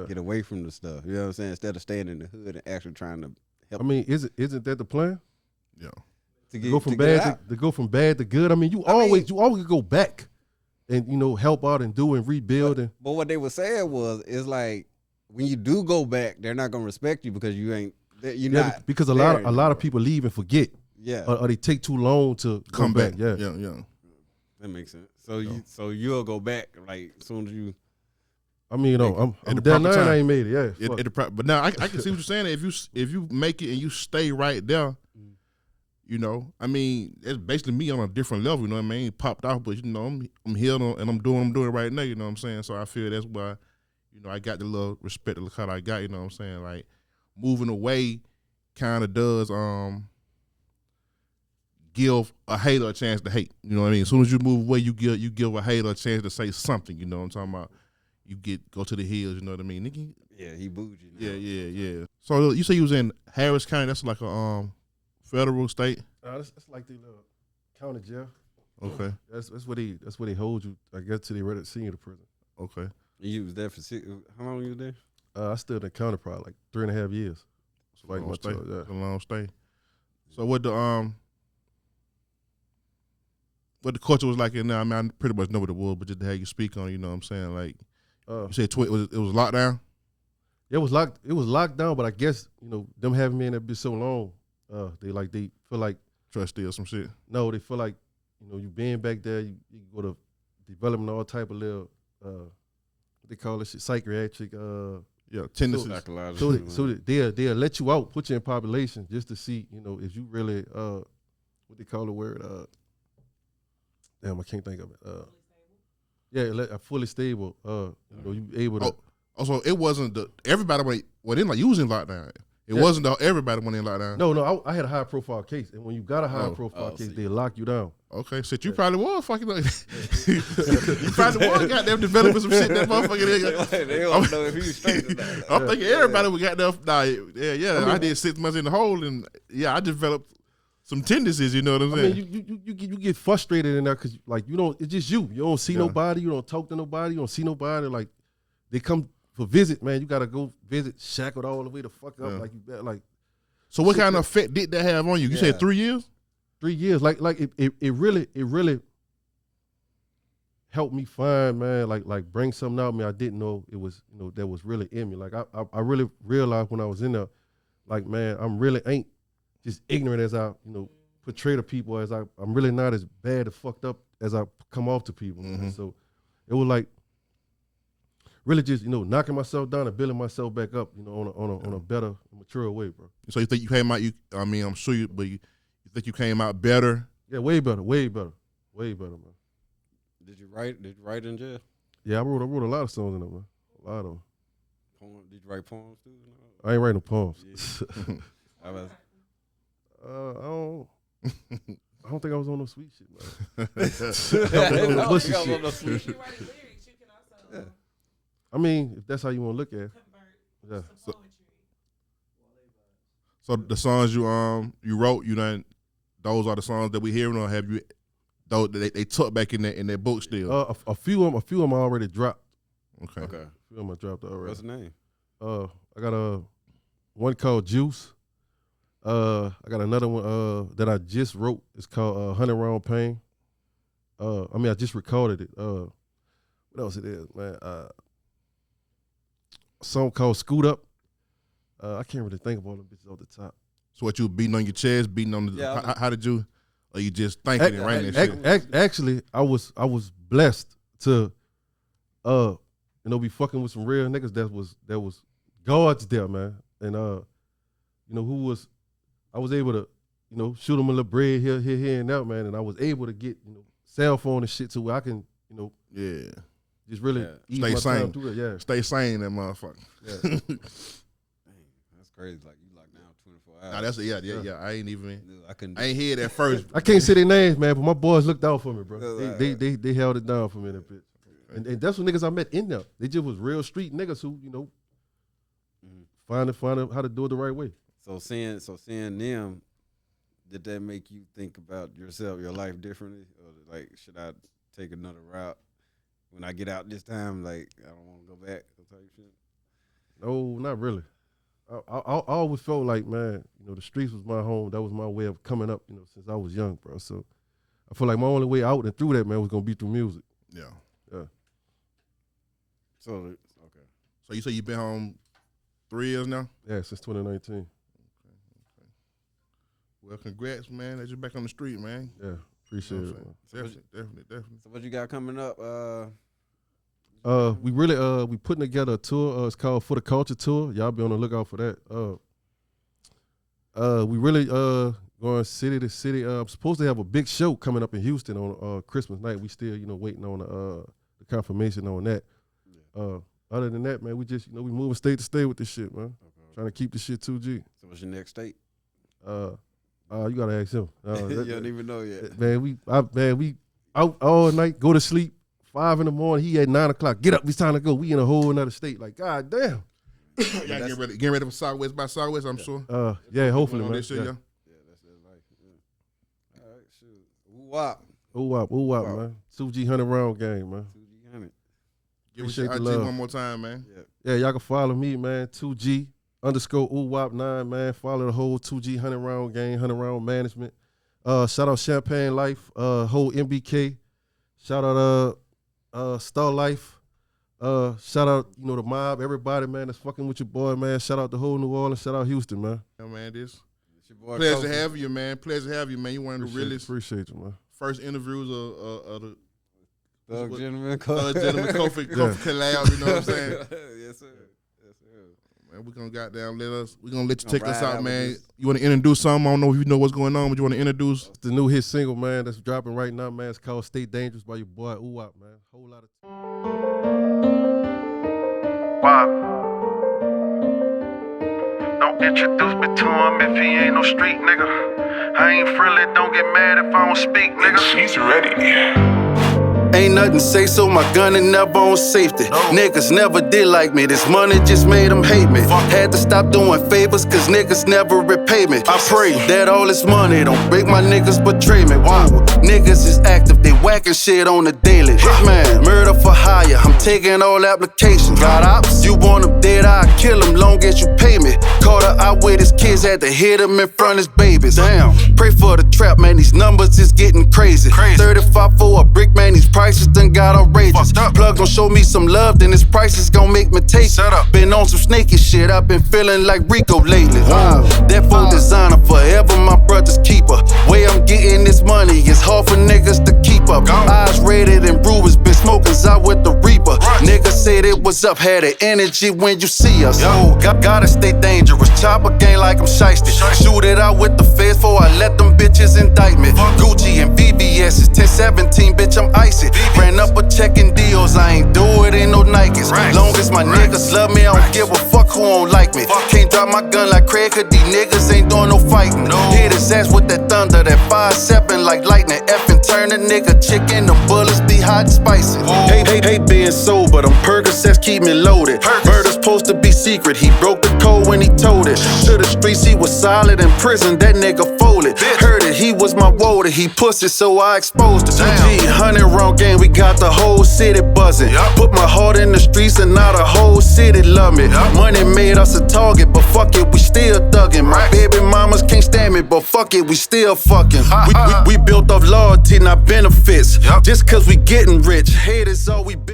S3: get away from the stuff. You know what I'm saying? Instead of staying in the hood and actually trying to help.
S2: I mean, isn't that the plan?
S4: Yeah.
S3: To
S2: Go from bad to good. I mean, you always go back and, you know, help out and do and rebuild.
S3: But what they were saying is like, when you do go back, they're not gonna respect you because not
S2: because a lot of people leave and forget.
S3: Yeah.
S2: Or they take too long to
S4: Come back.
S2: Yeah.
S4: Yeah.
S3: That makes sense. So you'll go back like as soon as you.
S2: I mean, I'm
S4: At the
S2: down
S4: proper
S2: there.
S4: time.
S2: I ain't made it. Yeah, fuck.
S4: But now I can see what you're saying. If you make it and you stay right there, you know, I mean, it's basically me on a different level. You know what I mean? Popped off, but you know, I'm healed and I'm doing what I'm doing right now. You know what I'm saying? So I feel that's why, you know, I got the little respect of the cut I got. You know what I'm saying? Like moving away, kind of does give a hater a chance to hate. You know what I mean? As soon as you move away, you give a hater a chance to say something. You know what I'm talking about? You go to the hills. You know what I mean, nigga?
S3: Yeah, he booed you.
S4: Yeah. So you say you was in Harris County. That's like a federal state.
S2: That's like the county jail.
S4: Okay.
S2: That's where they hold you. I guess till they ready to send you to prison.
S4: Okay.
S3: You was there for how long you was there?
S2: I still in the county probably like 3.5 years.
S4: It's a long stay.
S2: Yeah.
S4: It's a long stay. So what the culture was like in there? I mean, I pretty much know what it was, but just to have you speak on, you know what I'm saying? Like you said, it was lockdown.
S2: It was locked down, but I guess you know them having me in that bitch so long, they feel like
S4: Trustee or some shit.
S2: no, they feel like you know you being back there, you go to developing all type of little what they call it shit psychiatric
S4: tendencies.
S2: so they'll let you out, put you in population just to see you know if you really what they call the word damn I can't think of it fully stable you know you able to.
S4: Also, it wasn't everybody went in like you was in lockdown. It wasn't everybody went in lockdown.
S2: No, I had a high profile case, and when you got a high profile case, they lock you down.
S4: Okay, shit, you probably was fucking like you probably was goddamn developing some shit that motherfucker nigga.
S3: They don't know if he was straight or not.
S4: I'm thinking everybody would got there. Nah, I did 6 months in the hole, and I developed some tendencies. You know what I'm saying?
S2: I mean, you get frustrated in there because like you don't. It's just you. You don't see nobody. You don't talk to nobody. You don't see nobody. Like they come for visit, man. You gotta go visit, shackled all the way the fuck up. Like you bet. Like
S4: so, what kind of effect did that have on you? You said 3 years.
S2: 3 years. Like it really helped me find, man. Like bring something out of me I didn't know it was that was really in me. Like I really realized when I was in there, like man, I'm really ain't just ignorant as I portray to people as I'm really not as bad or fucked up as I come off to people. Mm-hmm. So it was like really just knocking myself down and building myself back up on a better, mature way, bro.
S4: So you think you came out? I'm sure you think you came out better?
S2: Yeah, way better, man.
S3: Did you write in jail?
S2: Yeah, I wrote a lot of songs in there, man. A lot of them.
S3: Did you write poems too?
S2: I ain't writing no poems.
S3: Yeah.
S2: I don't think I was on no sweet shit, man.
S3: No,
S2: pussy
S3: you
S2: shit.
S3: got no sweet
S5: If
S3: shit.
S5: you write lyrics, you can also
S2: I mean, if that's how you want to look at it.
S5: convert
S2: Yeah.
S5: some poetry.
S4: So the songs you wrote, those are the songs that we hearing, or have you? Though they tucked back in that book still.
S2: A few of them I already dropped.
S4: Okay.
S2: A few of them I dropped already.
S3: What's the name?
S2: I got one called Juice. I got another one that I just wrote. It's called 100 Round Pain. I just recorded it. What else it is, man? A song called Scoot Up. I can't really think of all the bitches off the top.
S4: So what you beating on your chest, beating on the? How did you? Or you just thinking and writing that shit?
S2: Actually, I was blessed to, be fucking with some real niggas that was guards there, man, and I was able to, shoot them a little bread here and there, man, and I was able to get cell phone and shit to where I can, just really ease
S4: stay
S2: my
S4: sane.
S2: time through it. Yeah,
S4: Stay sane, that motherfucker.
S2: Yeah.
S3: Dang, that's crazy. Like you locked down 24 hours.
S4: Nah, that's yeah. I ain't even.
S3: I couldn't.
S4: I ain't hear that first.
S2: I can't say their names, man, but my boys looked out for me, bro.
S3: Right.
S2: They held it down for me in that bitch. And that's what niggas I met in there. They just was real street niggas who, find how to do it the right way.
S3: So seeing them, did that make you think about yourself, your life differently, or like should I take another route when I get out this time? Like I don't want to go back, type shit.
S2: No, not really. I always felt like, man, the streets was my home. That was my way of coming up, since I was young, bro. So I feel like my only way out and through that, man, was gonna be through music.
S4: Yeah.
S3: So okay.
S4: So you say you've been home 3 years now?
S2: Yeah, since 2019.
S4: Okay. Well, congrats, man, that you're back on the street, man.
S2: Yeah, appreciate it, man.
S4: Definitely.
S3: So what you got coming up?
S2: We really we putting together a tour. It's called For the Culture Tour. Y'all be on the lookout for that. We really going city to city. I'm supposed to have a big show coming up in Houston on Christmas night. We still, waiting on the confirmation on that. Other than that, man, we just, we moving state to state with this shit, man. Okay. Trying to keep this shit 2G.
S3: So what's your next state?
S2: You gotta ask him.
S3: You don't even know yet.
S2: Man, we out all night, go to sleep, 5 in the morning. He at 9 o'clock. Get up, it's time to go. We in a whole another state. Like, God damn.
S4: Y'all getting ready for Southwest by Southwest, I'm sure.
S2: Yeah, hopefully, man.
S4: This year,
S2: yeah.
S3: That's their life. Yeah. All right, shoot. Oue Whop.
S2: Oue Whop, man. 2G 100 round game, man.
S3: 2G 100.
S4: Give us your IG one more time, man.
S2: Yeah, y'all can follow me, man. 2G_Oue Whop 9, man. Follow the whole 2G 100 round game, 100 round management. Shout out Champagne Life, whole MBK. Shout out Star Life. Shout out, the mob, everybody, man, that's fucking with your boy, man. Shout out the whole New Orleans. Shout out Houston, man.
S4: Yeah, man,
S3: It's your boy
S4: pleasure
S3: Kofi.
S4: to have you, man. Pleasure to have you, man. You one of the realest
S2: Appreciate you, man.
S4: first interviews of the
S3: Thug Gentleman
S4: gentleman Kofi collab. You know what I'm saying?
S3: Yes, sir. Yes, sir.
S4: Man, we're gonna let you take us
S3: ride
S4: out,
S3: out
S4: man.
S3: with this.
S4: You want to introduce something? I don't know if you know what's going on, but you want to introduce?
S2: The new hit single, man, that's dropping right now, man. It's called Stay Dangerous by your boy Oue Whop, man. Whole lot of
S1: Whop. Don't introduce me to him if he ain't no street nigga. I ain't friendly, don't get mad if I don't speak, nigga.
S6: She's ready.
S1: Ain't nothing say so, my gun ain't never on safety. Niggas never did like me, this money just made them hate me. Had to stop doing favors, cause niggas never repay me. I pray that all this money don't break my niggas betray me. Wow, niggas is active, they whacking shit on the daily. Hitman, murder for hire, I'm taking all applications. Got ops, you want them dead, I kill them long as you pay me. Caught her out with his kids, had to hit him in front of his babies. Damn, pray for the trap, man, these numbers is getting crazy. 35 for a brick, man, these prices done got outrageous. Plug gon' show me some love, then his prices gon' make me take it. Been on some snaky shit, I've been feeling like Rico lately. That for designer, forever my brother's keeper. Way I'm getting this money is hard for niggas to keep up. Eyes rated and brewers, been smoking out with the reaper. Niggas said it was up, had the energy when you see us. Gotta stay dangerous, chopper gang like I'm shiesty. Shoot it out with the feds before I let them bitches indict me. Gucci and VVS's, 1017, bitch, I'm icy. Ran up a check in deals, I ain't do it in no Nikes. Long as my niggas love me, I don't give a fuck who don't like me. Can't drop my gun like Craig, cause these niggas ain't doing no fighting. Hit his ass with that thunder, that 5-7 like lightning. Effing turn a nigga chicken, the bullets be hot and spicy. Hate being sober, them Percocets keep me loaded. Murder's supposed to be secret, he broke the code when he told it. To the streets, he was solid, in prison, that nigga folded. Heard it, he was my woder, he pussy, so I exposed it. 2G, 100 round game, we got the whole city buzzing. Put my heart in the streets and now the whole city love me. Money made us a target, but fuck it, we still thuggin'. My baby mamas can't stand me, but fuck it, we still fucking. We built off loyalty, not benefits. Just cause we getting rich, haters all we been.